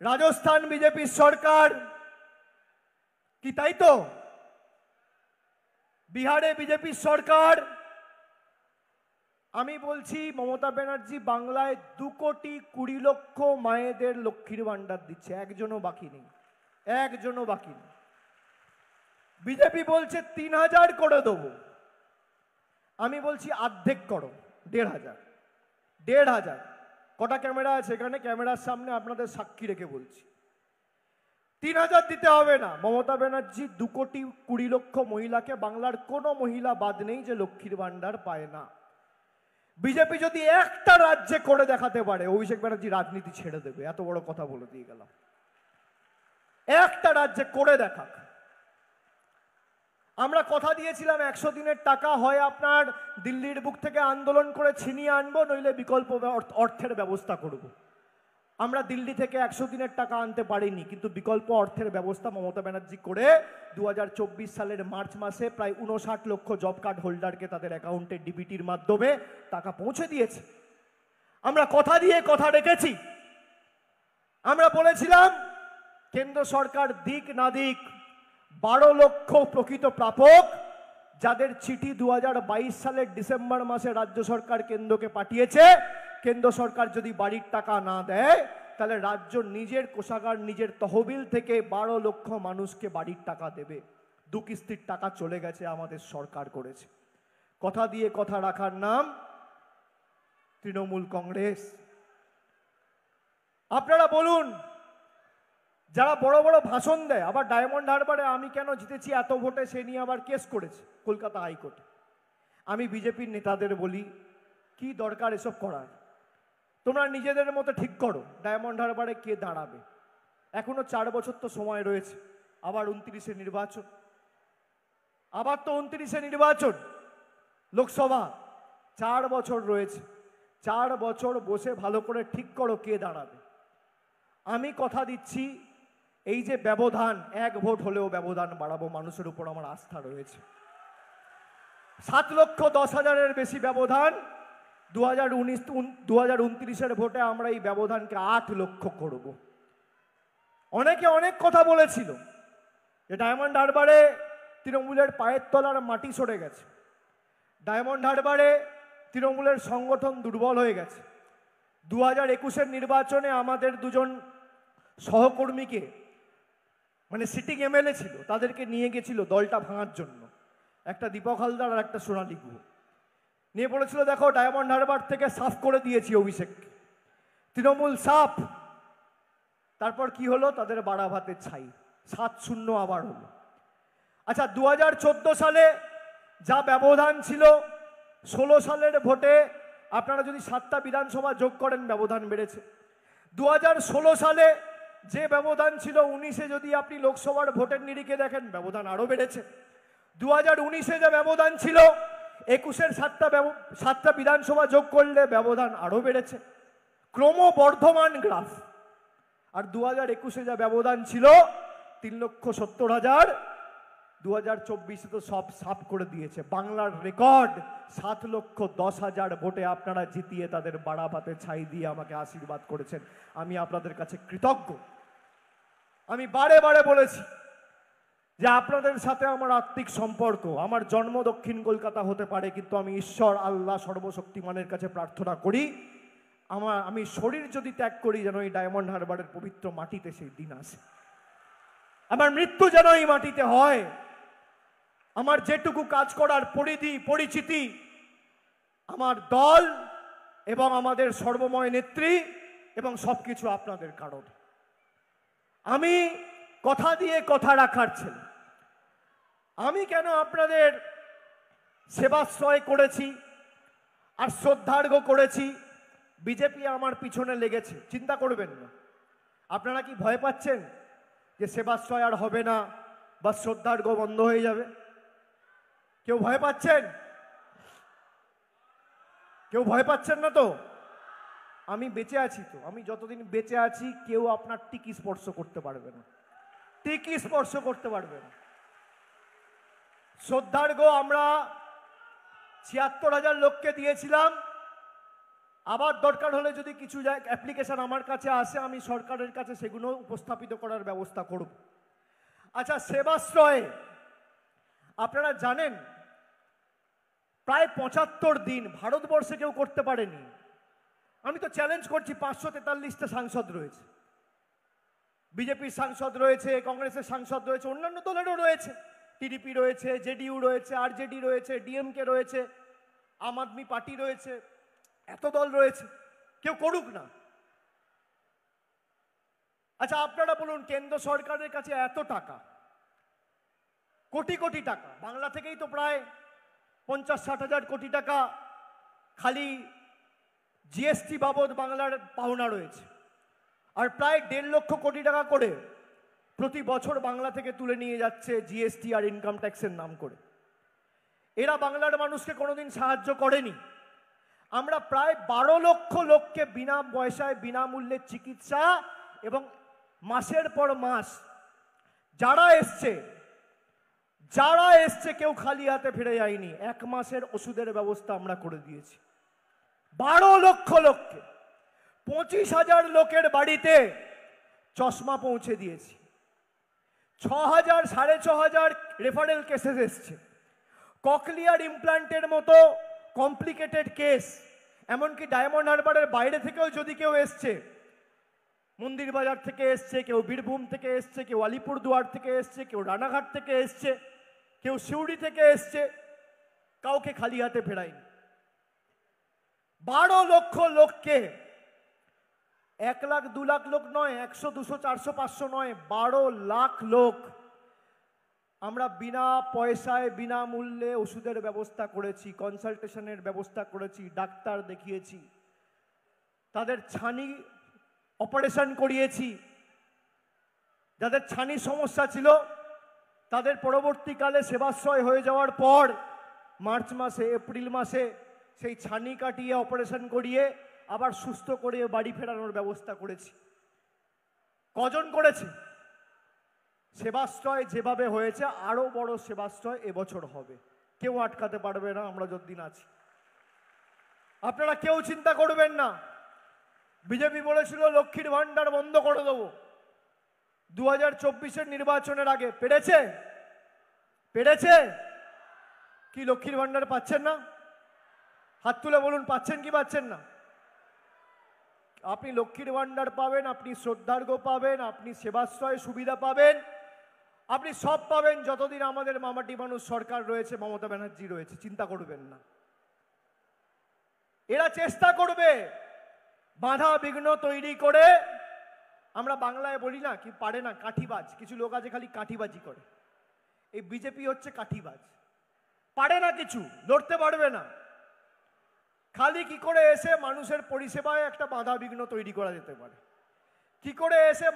রাজস্থান বিজেপির সরকার, কি তাই তো? বিহারে বিজেপির সরকার। আমি বলছি মমতা ব্যানার্জি বাংলায় 2,20,00,000 মায়েদের লক্ষ্মীর ভান্ডার দিচ্ছে, একজনও বাকি নেই, একজনও বাকি নেই। বিজেপি বলছে 3,000 করে দেবো, আমি বলছি অর্ধেক করো, 1,500। 1,500। কটা ক্যামেরা আছে এখানে? ক্যামেরার সামনে আপনাদের সাক্ষী রেখে বলছি 3,000 দিতে হবে না। মমতা ব্যানার্জি 2,20,00,000 মহিলাকে, বাংলার কোনো মহিলা বাদ নেই যে লক্ষ্মীর ভান্ডার পায় না। বিজেপি যদি একটা রাজ্যে করে দেখাতে পারে, অভিষেক ব্যানার্জি রাজনীতি ছেড়ে দেবে, এত বড় কথা বলে দিয়ে গেলাম। একটা রাজ্যে করে দেখাক। আমরা কথা দিয়েছিলাম 100 দিনের টাকা হয় আপনার দিল্লির বুক থেকে আন্দোলন করে ছিনিয়ে আনবো, নইলে বিকল্প অর্থের ব্যবস্থা করব। আমরা দিল্লি থেকে 100 দিনের টাকা আনতে পারিনি, কিন্তু বিকল্প অর্থের ব্যবস্থা মমতা ব্যানার্জি করে 2024 সালের মার্চ মাসে প্রায় 59 লক্ষ জব কার্ড হোল্ডারকে তাদের অ্যাকাউন্টে ডিবিটির মাধ্যমে টাকা পৌঁছে দিয়েছে। আমরা কথা দিয়ে কথা রেখেছি। আমরা বলেছিলাম কেন্দ্র সরকার দিক না দিক 12 লক্ষ প্রকৃত প্রাপক, যাদের চিঠি 2022 সালের ডিসেম্বর মাসে রাজ্য সরকার কেন্দ্রকে পাঠিয়েছে, কেন্দ্র সরকার যদি বাড়ির টাকা না দেয় তাহলে রাজ্য নিজের কোষাগার, নিজের তহবিল থেকে 12 লক্ষ মানুষকে বাড়ির টাকা দেবে। 2 কিস্তির টাকা চলে গেছে, আমাদের সরকার করেছে। কথা দিয়ে কথা রাখার নাম তৃণমূল কংগ্রেস। আপনারা বলুন, যারা বড় বড় ভাষণ দেয়, আবার ডায়মন্ড হারবারে আমি কেন জিতেছি এত ভোটে সে নিয়ে আবার কেস করেছে কলকাতা হাইকোর্টে। আমি বিজেপির নেতাদের বলি, কি দরকার এসব করার? তোমরা নিজেদের মতো ঠিক করো ডায়মন্ড হারবারে কে দাঁড়াবে। এখনো 4 বছর তো সময় রয়েছে, আবার 29-এ নির্বাচন, আবার তো 29-এ নির্বাচন লোকসভা, 4 বছর রয়েছে। 4 বছর বসে ভালো করে ঠিক করো কে দাঁড়াবে। আমি কথা দিচ্ছি, এই যে ব্যবধান, 1 ভোট হলেও ব্যবধান বাড়াবো, মানুষের উপর আমার আস্থা রয়েছে। 7,10,000-এর বেশি ব্যবধান, 2029-এর ভোটে আমরা এই ব্যবধানকে 8 লক্ষ করব। অনেকে অনেক কথা বলেছিল যে ডায়মন্ড হারবারে তৃণমূলের পায়ের তলার মাটি সরে গেছে, ডায়মন্ড হারবারে তৃণমূলের সংগঠন দুর্বল হয়ে গেছে। 2021-এর নির্বাচনে আমাদের 2জন সহকর্মীকে, মানে সিটিং এমএলএ ছিল, তাদেরকে নিয়ে গেছিল দলটা ভাঙার জন্য, একটা দীপক হালদার আর একটা সোনালী গুহ, নিয়ে বলেছিল দেখো ডায়মন্ড হারবার থেকে সাফ করে দিয়েছি অভিষেক, তৃণমূল সাফ। তারপর কি হলো? তাদের বাড়া ভাতের ছাই, 7-0 আবার হলো। আচ্ছা, 2014 সালে যা ব্যবধান ছিল, 16 সালের ভোটে আপনারা যদি 7টা বিধানসভা যোগ করেন ব্যবধান বেড়েছে। 2016 সালে যে ব্যবধান ছিল 19-এ যদি আপনি লোকসভার ভোটের নিরিখে দেখেন ব্যবধান আরো বেড়েছে। 2019-এ যে ব্যবধান ছিল 21-এর 7টা বিধানসভা যোগ করলে ব্যবধান আরো বেড়েছে, ক্রমবর্ধমান গ্রাফ। আর 2021-এ যা ব্যবধান ছিল 3,70,000, 2024-এ তো সব সাফ করে দিয়েছে। বাংলার রেকর্ড 7,10,000 ভোটে আপনারা জিতিয়ে তাদের বাড়া ভাতে ছাই দিয়ে আমাকে আশীর্বাদ করেছেন, আমি আপনাদের কাছে কৃতজ্ঞ। আমি বারে বারে বলেছি যে আপনাদের সাথে আমার আত্মিক সম্পর্ক, আমার জন্ম দক্ষিণ কলকাতা হতে পারে, কিন্তু আমি ঈশ্বর আল্লাহ সর্বশক্তিমানের কাছে প্রার্থনা করি আমি শরীর যদি ত্যাগ করি যেন এই ডায়মন্ড হারবারের পবিত্র মাটিতে সেই দিন আসে, আমার মৃত্যু যেন এই মাটিতে হয়। আমার যেটুকু কাজ করার পরিধি পরিচিতি আমার দল এবং আমাদের সর্বময় নেত্রী এবং সবকিছু আপনাদের কারণ। আমি কথা দিয়ে কথা রাখার ছেলে। আমি কেন আপনাদের সেবাশ্রয় করেছি, আর শ্রদ্ধার্ঘ্য করেছি। বিজেপি আমার পিছনে লেগেছে, চিন্তা করবেন না। আপনারা কি ভয় পাচ্ছেন যে সেবাশ্রয় আর হবে না বা শ্রদ্ধার্ঘ্য বন্ধ হয়ে যাবে? কেউ ভয় পাচ্ছেন? কেউ ভয় পাচ্ছেন না তো? আমি বেঁচে আছি তো, আমি যতদিন বেঁচে আছি কেউ আপনার টিকি স্পর্শ করতে পারবে না, টিকি স্পর্শ করতে পারবে না। শ্রদ্ধার্ঘ্য আমরা ৭৬,০০০ লোককে দিয়েছিলাম। আবার দরকার হলে যদি কিছু অ্যাপ্লিকেশন আমার কাছে আসে, আমি সরকারের কাছে সেগুলো উপস্থাপিত করার ব্যবস্থা করব। আচ্ছা, সেবাশ্রয়ে আপনারা জানেন প্রায় ৭৫ দিন ভারতবর্ষে কেউ করতে পারেনি। আমি তো চ্যালেঞ্জ করছি, ৫৪৩টা সাংসদ রয়েছে, বিজেপির সাংসদ রয়েছে, কংগ্রেসের সাংসদ রয়েছে, অন্যান্য দলেরও রয়েছে, টিডিপি রয়েছে, জেডিইউ রয়েছে, আরজেডি রয়েছে, ডিএমকে রয়েছে, আম আদমি পার্টি রয়েছে, এত দল রয়েছে, কেউ করুক না। আচ্ছা, আপনারা বলুন, কেন্দ্র সরকারের কাছে এত টাকা, কোটি কোটি টাকা, বাংলা থেকেই তো প্রায় ৫০-৬০ হাজার কোটি টাকা খালি জিএসটি বাবদ বাংলার পাওনা রয়েছে, আর প্রায় ১.৫ লক্ষ কোটি টাকা করে প্রতি বছর বাংলা থেকে তুলে নিয়ে যাচ্ছে জিএসটি আর ইনকাম ট্যাক্সের নাম করে। এরা বাংলার মানুষকে কোনোদিন সাহায্য করেনি। আমরা প্রায় ১২ লক্ষ লোককে বিনা পয়সায় বিনামূল্যে চিকিৎসা এবং মাসের পর মাস যারা এসছে কেউ খালি হাতে ফিরে যায়নি। ১ মাসের ওষুধের ব্যবস্থা আমরা করে দিয়েছি ১২ লক্ষ লোককে। ২৫,০০০ লোকের বাড়িতে চশমা পৌঁছে দিয়েছি। ৬,০০০ ৬,৫০০ রেফারেল কেসেস এসছে। ককলিয়ার ইমপ্ল্যান্টের মতো কমপ্লিকেটেড কেস, এমনকি ডায়মন্ড হারবারের বাইরে থেকেও যদি কেউ এসছে, মন্দির বাজার থেকে এসছে, কেউ বীরভূম থেকে এসছে, কেউ আলিপুরদুয়ার থেকে এসছে, কেউ রানাঘাট থেকে এসছে, কেউ সিউড়ি থেকে এসছে, কাউকে খালি হাতে ফেরায়নি। ১২ লক্ষ লোককে, ১ লাখ ২ লাখ লোক নয়, ১০০ ২০০ ৪০০ ৫০০ নয়, ১২ লাখ লোক আমরা বিনা পয়সায় বিনামূল্যে ওষুধের ব্যবস্থা করেছি, কনসালটেশনের ব্যবস্থা করেছি, ডাক্তার দেখিয়েছি, তাদের ছানি অপারেশন করিয়েছি। যাদের ছানি সমস্যা ছিল তাদের পরবর্তীকালে সেবাশ্রয় হয়ে যাওয়ার পর মার্চ মাসে এপ্রিল মাসে সেই ছানি কাটিয়ে অপারেশন করিয়ে আবার সুস্থ করে বাড়ি ফেরানোর ব্যবস্থা করেছি। কজন করেছে? সেবাশ্রয় যেভাবে হয়েছে আরো বড় সেবাশ্রয় এবছর হবে, কেউ আটকাতে পারবে না আমরা যতদিন আছি। আপনারা কেউ চিন্তা করবেন না। বিজেপি বলেছিল লক্ষ্মীর ভান্ডার বন্ধ করে দেবো 2024-এর নির্বাচনের আগে, পেরেছে কি? লক্ষ্মীর ভান্ডার পাচ্ছেন না? হাত তুলে বলুন, পাচ্ছেন কি পাচ্ছেন না? আপনি লক্ষ্মীর ভান্ডার পাবেন, আপনি শ্রদ্ধার্ঘ্য পাবেন, আপনি সেবাশ্রয় সুবিধা পাবেন, আপনি সব পাবেন যতদিন আমাদের মামাটি মানুষ সরকার রয়েছে, মমতা ব্যানার্জি রয়েছে। চিন্তা করবেন না। এরা চেষ্টা করবে বাধা বিঘ্ন তৈরি করে। আমরা বাংলায় বলি না, কি পারে না, কাঠিবাজ। কিছু লোক আছে খালি কাঠিবাজি করে। এই বিজেপি হচ্ছে কাঠিবাজ, পারে না কিছু, লড়তে পারবে না। খালি কি করে এসে মানুষের পরিষেবায় একটা বাধা বিঘ্ন তৈরি করা যেতে পারে, কি করে এসে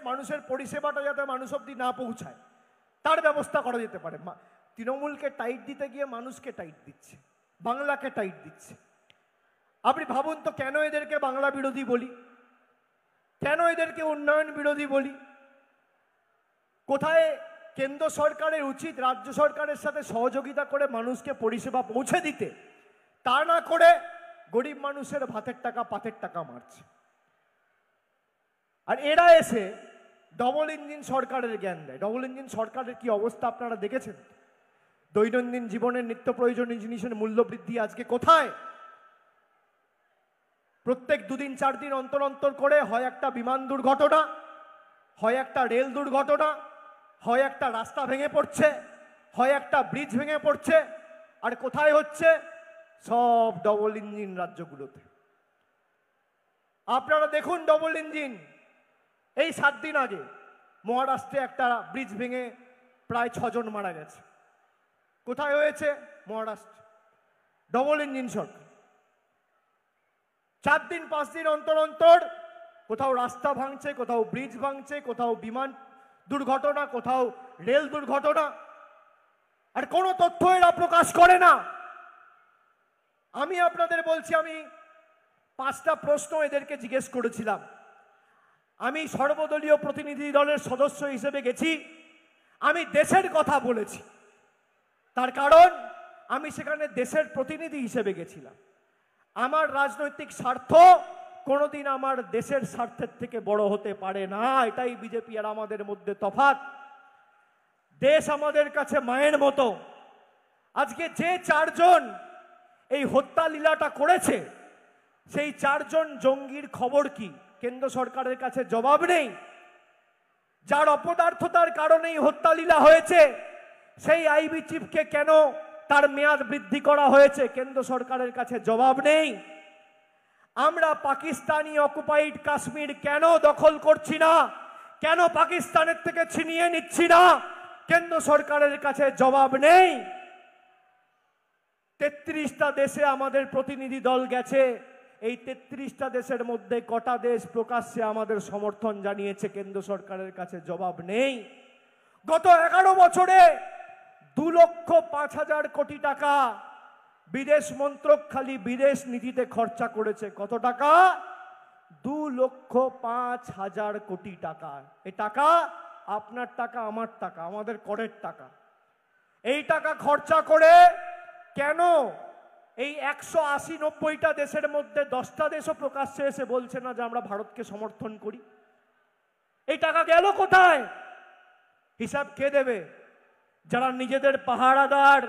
মানুষের পরিষেবাটা যাতে মানুষ অব্দি না পৌঁছায় তার ব্যবস্থা করা যেতে পারে। তৃণমূলকে টাইট দিতে গিয়ে মানুষকে টাইট দিচ্ছে, বাংলাকে টাইট দিচ্ছে। আপনি ভাবুন তো, কেন এদেরকে বাংলা বিরোধী বলি, কেন এদেরকে উন্নয়ন বিরোধী বলি? কোথায় কেন্দ্র সরকারের উচিত রাজ্য সরকারের সাথে সহযোগিতা করে মানুষকে পরিষেবা পৌঁছে দিতে, তা না করে গরিব মানুষের ভাতের টাকা পাতের টাকা মারছে। আর এরা এসে ডবল ইঞ্জিন সরকারের জ্ঞান দেয়। ডবল ইঞ্জিন সরকারের কি অবস্থা আপনারা দেখেছেন? দৈনন্দিন জীবনের নিত্য প্রয়োজনীয় জিনিসের মূল্য বৃদ্ধি আজকে কোথায়? প্রত্যেক ২ দিন ৪ দিন অন্তর অন্তর করে হয় একটা বিমান দুর্ঘটনা, হয় একটা রেল দুর্ঘটনা, হয় একটা রাস্তা ভেঙে পড়ছে, হয় একটা ব্রিজ ভেঙে পড়ছে। আর কোথায় হচ্ছে? সব ডবল ইঞ্জিন রাজ্যগুলোতে। আপনারা দেখুন ডবল ইঞ্জিন। এই ৭ দিন আগে মহারাষ্ট্রে একটা ব্রিজ ভেঙে প্রায় ৬ জন মারা গেছে। কোথায় হয়েছে? মহারাষ্ট্র। ডবল ইঞ্জিন সরকার। 4 দিন 5 দিন অন্তর অন্তর কোথাও রাস্তা ভাঙছে, কোথাও ব্রিজ ভাঙছে, কোথাও বিমান দুর্ঘটনা, কোথাও রেল দুর্ঘটনা, আর কোনো তথ্য এরা প্রকাশ করে না। আমি আপনাদের বলছি, আমি 5টা প্রশ্ন এদেরকে জিজ্ঞেস করেছিলাম। আমি সর্বদলীয় প্রতিনিধি দলের সদস্য হিসেবে গেছি, আমি দেশের কথা বলেছি, তার কারণ আমি সেখানে দেশের প্রতিনিধি হিসেবে গেছিলাম। আমার রাজনৈতিক স্বার্থ কোনোদিন আমার দেশের স্বার্থের থেকে বড় হতে পারে না, এটাই বিজেপি আর আমাদের মধ্যে তফাৎ। দেশ আমাদের কাছে মায়ের মতো। আজকে যে 4 জন এই হত্যা লীলাটা করেছে, সেই 4 জন জঙ্গির খবর কি? কেন্দ্র সরকারের কাছে জবাব নেই। যার অপদার্থতার কারণেই হত্যা লীলা হয়েছে, সেই আইবি চিফকে কেন তার মেয়াদ বৃদ্ধি করা হয়েছে? কেন্দ্র সরকারের কাছে জবাব নেই। আমরা পাকিস্তানি অকুপাইড কাশ্মীর কেন দখল করছি না, কেন পাকিস্তানের থেকে ছিনিয়ে নিচ্ছি না? কেন্দ্র সরকারের কাছে জবাব নেই। 33টা দেশে আমাদের প্রতিনিধি দল গেছে, এই 33টা দেশের মধ্যে কটা দেশ প্রকাশ্যে আমাদের সমর্থন জানিয়েছে? কেন্দ্র সরকারের কাছে জবাব নেই। গত 11 বছরে 2,05,000 কোটি টাকা বিদেশ মন্ত্রক খালি বিদেশ নীতিতে খরচা করেছে। কত টাকা? 2,05,000 কোটি টাকা। এই টাকা আপনার টাকা, আমার টাকা, আমাদের করের টাকা। এই টাকা খরচা করে কেন এই 180-90টা দেশের মধ্যে 10টা দেশও প্রকাশ্যে এসে বলছে না যে আমরা ভারতকে সমর্থন করি? এই টাকা গেল কোথায়? হিসাব কে দেবে? যারা নিজেদের পাহারাদার,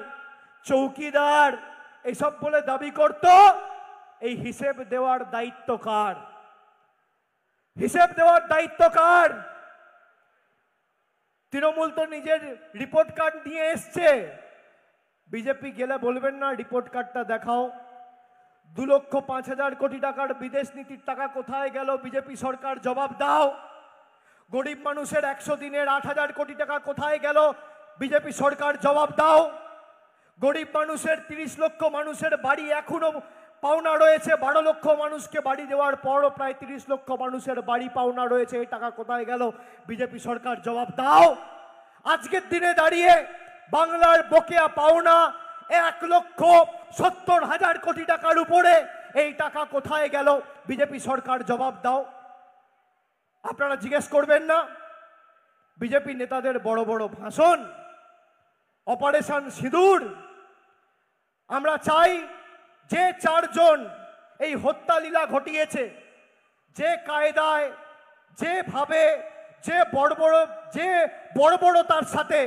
চৌকিদার এইসব বলে দাবি করত, এই হিসেব দেওয়ার দায়িত্ব কার? হিসেব দেওয়ার দায়িত্ব কার? তৃণমূল তো নিজের রিপোর্ট কার্ড নিয়ে এসছে। বিজেপি গেলে বলবেন না রিপোর্ট কার্ডটা দেখাও? 2,05,000 কোটি টাকার বিদেশ নীতির টাকা কোথায় গেল? বিজেপি সরকার জবাব দাও। গরিব মানুষের 100 দিনের 8,000 কোটি টাকা কোথায় গেল? বিজেপি সরকার জবাব দাও। গরিব মানুষের 30 লক্ষ মানুষের বাড়ি এখনো পাওনা রয়েছে, 12 লক্ষ মানুষকে বাড়ি দেওয়ার পরও প্রায় 30 লক্ষ মানুষের বাড়ি পাওনা রয়েছে, এই টাকা কোথায় গেল? বিজেপি সরকার জবাব দাও। আজকের দিনে দাঁড়িয়ে বাংলার বকেয়া পাওনা 1,70,000 কোটি টাকার উপরে, এই টাকা কোথায় গেল? বিজেপি সরকার জবাব দাও। আপনারা জিজ্ঞেস করবেন না? বিজেপি নেতাদের বড় বড় ভাষণ, অপারেশন সিঁদুর। আমরা চাই যে 4 জন এই হত্যা লীলা ঘটিয়েছে, যে কায়দায়, যেভাবে, যে বর্বরতার সাথে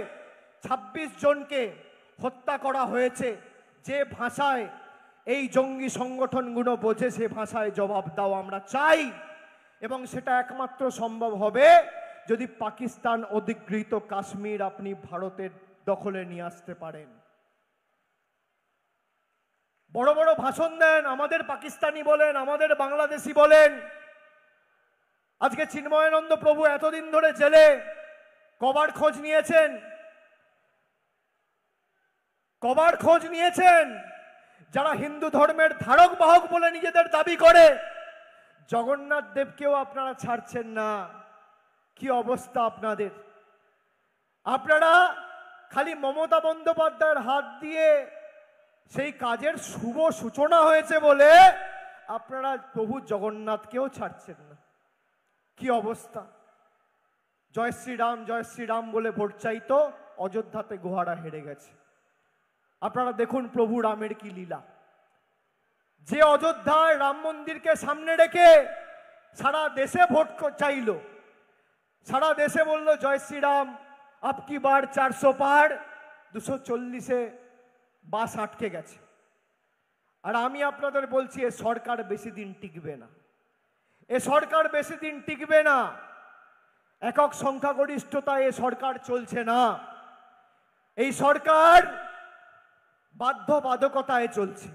26 জনকে হত্যা করা হয়েছে, যে ভাষায় এই জঙ্গি সংগঠনগুলো বোঝে, সে ভাষায় জবাব দাও আমরা চাই। এবং সেটা একমাত্র সম্ভব হবে যদি পাকিস্তান অধিগৃহীত কাশ্মীর আপনি ভারতের দখলে নিয়ে আসতে পারেন। বড় বড় ভাষণ দেন, আমাদের পাকিস্তানি বলেন, আমাদের বাংলাদেশি বলেন। আজকে চিন্ময়ানন্দ প্রভু এতদিন ধরে জেলে, কবার খোঁজ নিয়েছেন? কবার খোঁজ নিয়েছেন? যারা হিন্দু ধর্মের ধারক বাহক বলে নিজেদের দাবি করে, জগন্নাথ দেবকেও আপনারা ছাড়ছেন না। কি অবস্থা আপনাদের! আপনারা খালি মমতা বন্দ্যোপাধ্যায়ের হাত দিয়ে সেই কাজের শুভ সূচনা হয়েছে বলে আপনারা প্রভু জগন্নাথকেও ছাড়ছেন না। কি অবস্থা! জয় শ্রীরাম বলে ভোট চাইতো, অযোধ্যাতে গোহারা হেরে গেছে। আপনারা দেখুন প্রভু রামের কি লীলা। যে অযোধ্যায় রাম মন্দিরকে সামনে রেখে সারা দেশে ভোট চাইল, সারা দেশে বলল জয় শ্রীরাম, আপকি বার 400 পার, 240-এ বাস আটকে গেছে। আর আমি আপনাদের বলছি, এ সরকার বেশি দিন টিকবে না। এ সরকার বেশি দিন টিকবে না। একক সংখ্যাগরিষ্ঠতায় এ সরকার চলছে না। এই সরকার বাধ্যবাধকতায় চলছে।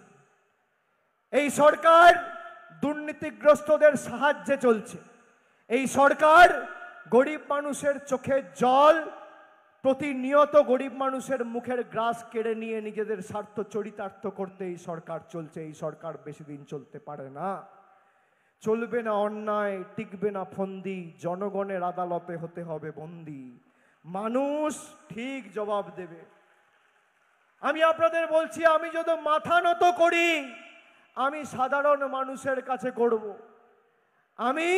এই সরকার দুর্নীতিগ্রস্তদের সাহায্যে চলছে। এই সরকার গরিব মানুষের চোখের জল, প্রতিনিয়ত গরিব মানুষের মুখের গ্রাস কেড়ে নিয়ে নিজেদের স্বার্থ চরিতার্থ করতে এই সরকার চলছে। এই সরকার বেশি দিন চলতে পারে না। চলবে না অন্যায়, টিকবে না ফন্দি, জনগণের আদালতে হতে হবে বন্দী। মানুষ ঠিক জবাব দেবে। আমি আপনাদের বলছি, আমি যদি মাথা নত করি, আমি সাধারণ মানুষের কাছে করব। আমি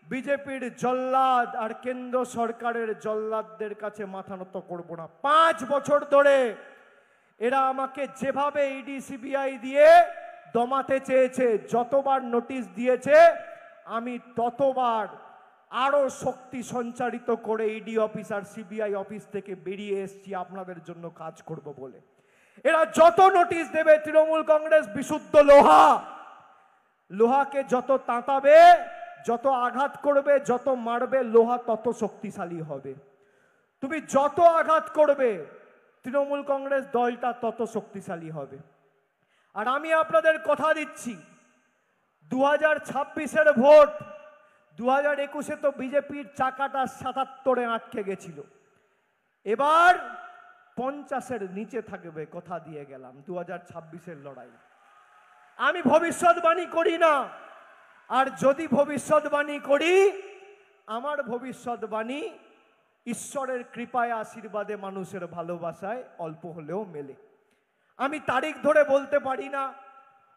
বিজেপির জল্লাদ আর কেন্দ্র সরকারের জল্লাদদের কাছে মাথা নত করব না। 5 বছর ধরে এরা আমাকে যেভাবে ইডি সিবিআই দিয়ে দমাতে চেয়েছে, যতবার নোটিশ দিয়েছে, আমি ততবার আরো শক্তি সঞ্চারিত করে ইডি অফিস আর সিবিআই অফিস থেকে বেরিয়ে এসেছি আপনাদের জন্য কাজ করব বলে। এরা যত নোটিশ দেবে, তৃণমূল কংগ্রেস বিশুদ্ধ লোহা, লোহাকে যত তাঁতাবে, যত আঘাত করবে, যত মারবে, লোহা তত শক্তিশালী হবে। তুমি যত আঘাত করবে, তৃণমূল কংগ্রেস দলটা তত শক্তিশালী হবে। আর আমি আপনাদের কথা দিচ্ছি, 2026-এর ভোট, 2021-এ তো বিজেপির চাকাটা 77-এ আটকে গেছিল, এবার 50-এর নিচে থাকবে, কথা দিয়ে গেলাম। 2026-এর লড়াই আমি ভবিষ্যৎবাণী করি না, আর যদি ভবিষ্যৎবাণী করি, আমার ভবিষ্যৎবাণী ঈশ্বরের কৃপায়, আশীর্বাদে, মানুষের ভালোবাসায় অল্প হলেও মেলে। আমি তারিখ ধরে বলতে পারি না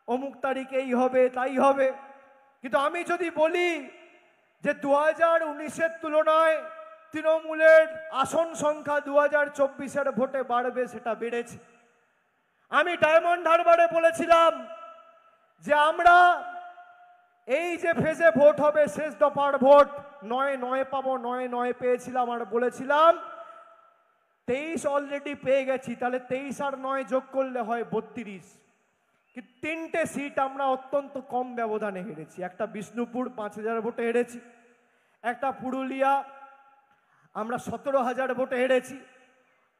অমুক তারিখে এই হবে তাই হবে, কিন্তু আমি যদি বলি যে 2019-এর তুলনায় তৃণমূলের আসন সংখ্যা 2024-এর ভোটে বাড়বে, সেটা বেড়েছে। আমি ডায়মন্ড হারবারে বলেছিলাম যে আমরা এই যে ফেজে ভোট হবে, শেষ দফার ভোট, 9 পাবো, 9 পেয়েছিলাম, আর বলেছিলাম 23 অলরেডি পেয়ে গেছি, তাহলে 23 আর 9 যোগ করলে হয় 32। কিন্তু 3টে সিট আমরা অত্যন্ত কম ব্যবধানে হেরেছি। একটা বিষ্ণুপুর 5000 ভোটে হেরেছি, একটা পুরুলিয়া আমরা 17000 ভোটে হেরেছি,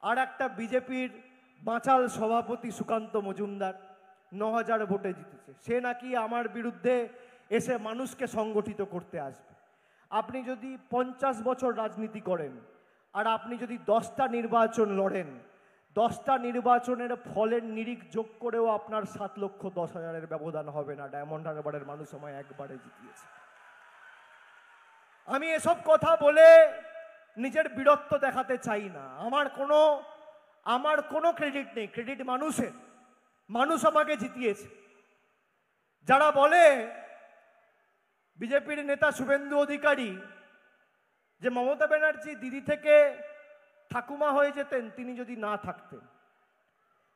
আর একটা বিজেপির বাঁচাল সভাপতি সুকান্ত মজুমদার 9000 ভোটে জিতেছে। সে নাকি আমার বিরুদ্ধে এসে মানুষকে সংগঠিত করতে আসবে। আপনি যদি 50 বছর রাজনীতি করেন, আর আপনি যদি 10টা নির্বাচন লড়েন, 10টা নির্বাচনের ফলের নিরিখ যোগ করেও আপনার 7,10,000-এর ব্যবধান হবে না। ডায়মন্ড হারবারের মানুষ আমায় একবারে জিতিয়েছে। আমি এসব কথা বলে নিজের বীরত্ব দেখাতে চাই না। আমার কোনো ক্রেডিট নেই, ক্রেডিট মানুষের। মানুষ আমাকে জিতিয়েছে। যারা বলে বিজেপির নেতা শুভেন্দু অধিকারী যে মমতা ব্যানার্জি দিদি থেকে ঠাকুমা হয়ে যেতেন তিনি যদি না থাকতেন,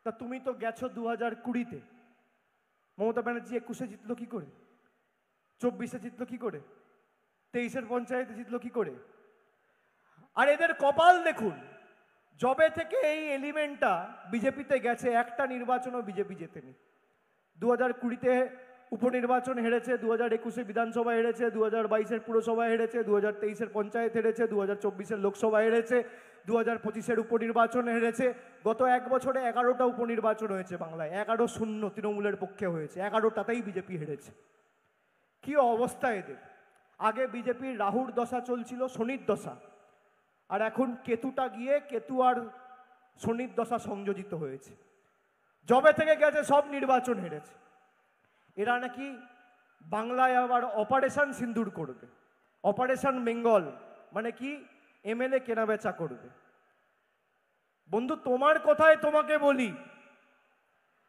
তা তুমি তো গেছো 2020-তে, মমতা ব্যানার্জি 21-এ জিতলো কি করে, 24-এ জিতলো কি করে, 23-এর পঞ্চায়েতে জিতলো কি করে? আর এদের কপাল দেখুন, জবে থেকে এই এলিমেন্টটা বিজেপিতে গেছে, একটা নির্বাচনও বিজেপি জেতেনি। 2020-তে উপনির্বাচন হেরেছে, 2021-এ বিধানসভা হেরেছে, 2022-এর পুরসভা হেরেছে, 2023-এর পঞ্চায়েত হেরেছে, 2024-এর লোকসভা হেরেছে, 2025-এর উপনির্বাচন হেরেছে। গত 1 বছরে 11টা উপনির্বাচন হয়েছে বাংলায়, 11-0 তৃণমূলের পক্ষে হয়েছে, 11টাতেই বিজেপি হেরেছে। কি অবস্থা এদের! আগে বিজেপির রাহুর দশা চলছিল, শনির দশা, আর এখন কেতুটা গিয়ে কেতু আর শনির দশা সংযোজিত হয়েছে। জবে থেকে গেছে সব নির্বাচন হেরেছে। এরা নাকি বাংলায় আবার অপারেশন সিন্দুর করবে, অপারেশন বেঙ্গল, মানে কি এমএলএ কেনাবেচা করবে। বন্ধু, তোমার কথায় তোমাকে বলি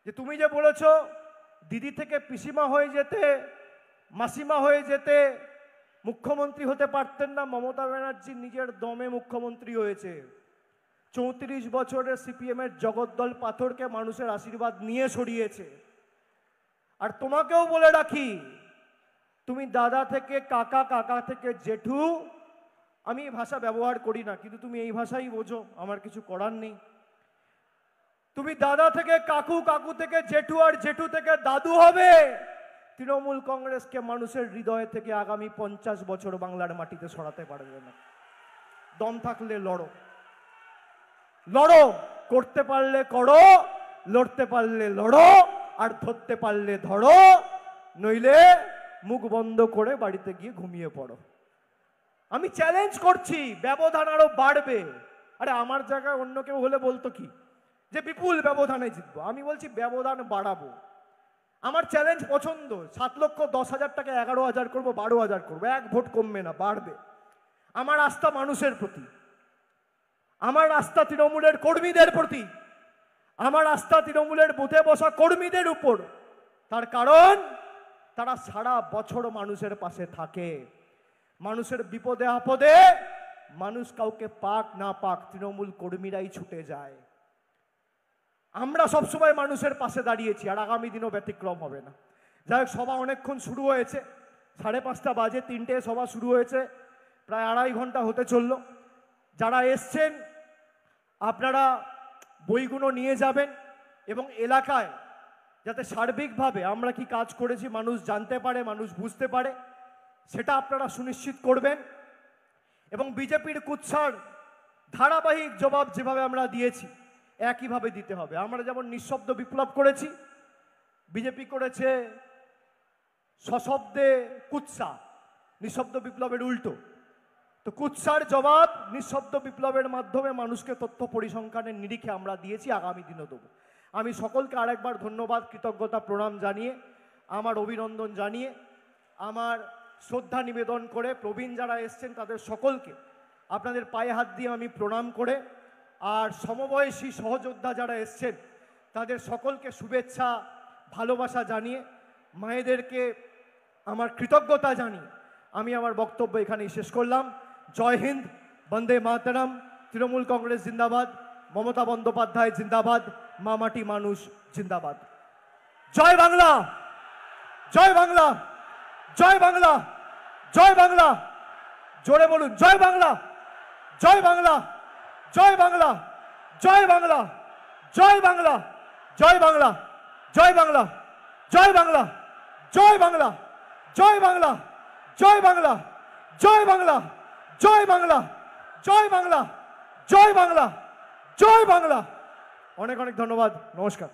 যে তুমি যে বলেছ দিদি থেকে পিসিমা হয়ে যেতে, মাসিমা হয়ে যেতে, মুখ্যমন্ত্রী হতে পারতেন না। মমতা ব্যানার্জি নিজের দমে মুখ্যমন্ত্রী হয়েছে। 34 বছরের সিপিএমের জগদ্দল পাথরকে মানুষের আশীর্বাদ নিয়ে সরিয়েছে। আর তোমাকেও বলে রাখি, তুমি দাদা থেকে কাকা, কাকা থেকে জেঠু, আমি এই ভাষা ব্যবহার করি না, কিন্তু তুমি এই ভাষাই বোঝো, আমার কিছু করার নেই। তুমি দাদা থেকে কাকু, কাকু থেকে জেঠু, আর জেঠু থেকে দাদু হবে। তৃণমূল কংগ্রেসকে মানুষের হৃদয় থেকে আগামী 50 বছর বাংলার মাটিতে সরাতে পারবে না। দম থাকলে লড়ো, লড়ো, করতে পারলে করো, লড়তে পারলে লড়ো, আর ধরতে পারলে ধরো, নইলে মুখ বন্ধ করে বাড়িতে গিয়ে ঘুমিয়ে পড়ো। আমি চ্যালেঞ্জ করছি, ব্যবধান আরো বাড়বে। আরে আমার জায়গায় অন্য কেউ হলে বলতো কি যে বিপুল ব্যবধানে জিতবো, আমি বলছি ব্যবধান বাড়াবো। আমার চ্যালেঞ্জ পছন্দ, 7,10,000 টাকা 11,000 করবো, 12,000 করবো, 1 ভোট কমবে না, বাড়বে। আমার আস্থা মানুষের প্রতি, আমার আস্থা তৃণমূলের কর্মীদের প্রতি, আমার আস্থা তৃণমূলের বুথে বসা কর্মীদের উপর। তার কারণ তারা সারা বছর মানুষের পাশে থাকে। মানুষের বিপদে আপদে মানুষ কাউকে পাক না পাক তৃণমূল কর্মীরাই ছুটে যায়। আমরা সবসময় মানুষের পাশে দাঁড়িয়েছি, আর আগামী দিনও ব্যতিক্রম হবে না। যাই হোক, সভা অনেকক্ষণ শুরু হয়েছে, 5:30 বাজে, 3টে সভা শুরু হয়েছে, প্রায় 2.5 ঘন্টা হতে চললো। যারা এসছেন আপনারা বইগুলো নিয়ে যাবেন এবং এলাকায় যাতে সার্বিকভাবে আমরা কি কাজ করেছি মানুষ জানতে পারে, মানুষ বুঝতে পারে, সেটা আপনারা সুনিশ্চিত করবেন। এবং বিজেপির কুৎসার ধারাবাহিক জবাব যেভাবে আমরা দিয়েছি একইভাবে দিতে হবে। আমরা যেমন নিঃশব্দ বিপ্লব করেছি, বিজেপি করেছে সশব্দে কুৎসা, নিঃশব্দ বিপ্লবের উল্টো। তো কুৎসার জবাব নিঃশব্দ বিপ্লবের মাধ্যমে মানুষকে তথ্য পরিসংখ্যানের নিরিখে আমরা দিয়েছি, আগামী দিনও দেবো। আমি সকলকে আরেকবার ধন্যবাদ, কৃতজ্ঞতা, প্রণাম জানিয়ে, আমার অভিনন্দন জানিয়ে, আমার শ্রদ্ধা নিবেদন করে, প্রবীণ যারা এসছেন তাদের সকলকে আপনাদের পায়ে হাত দিয়ে আমি প্রণাম করে, আর সমবয়সী সহযোদ্ধা যারা এসছেন তাদের সকলকে শুভেচ্ছা ভালোবাসা জানিয়ে, মায়েদেরকে আমার কৃতজ্ঞতা জানিয়ে আমি আমার বক্তব্য এখানেই শেষ করলাম। জয় হিন্দ, বন্দে মাতরম, তৃণমূল কংগ্রেস জিন্দাবাদ, মমতা বন্দ্যোপাধ্যায় জিন্দাবাদ, মা মাটি মানুষ জিন্দাবাদ। জয় বাংলা, জয় বাংলা, জয় বাংলা, জয় বাংলা। জোরে বলুন, জয় বাংলা, জয় বাংলা, জয় বাংলা, জয় বাংলা, জয় বাংলা, জয় বাংলা, জয় বাংলা, জয় বাংলা, জয় বাংলা, জয় বাংলা, জয় বাংলা, জয় বাংলা, জয় বাংলা, জয় বাংলা, জয় বাংলা, জয় বাংলা। অনেক অনেক ধন্যবাদ, নমস্কার।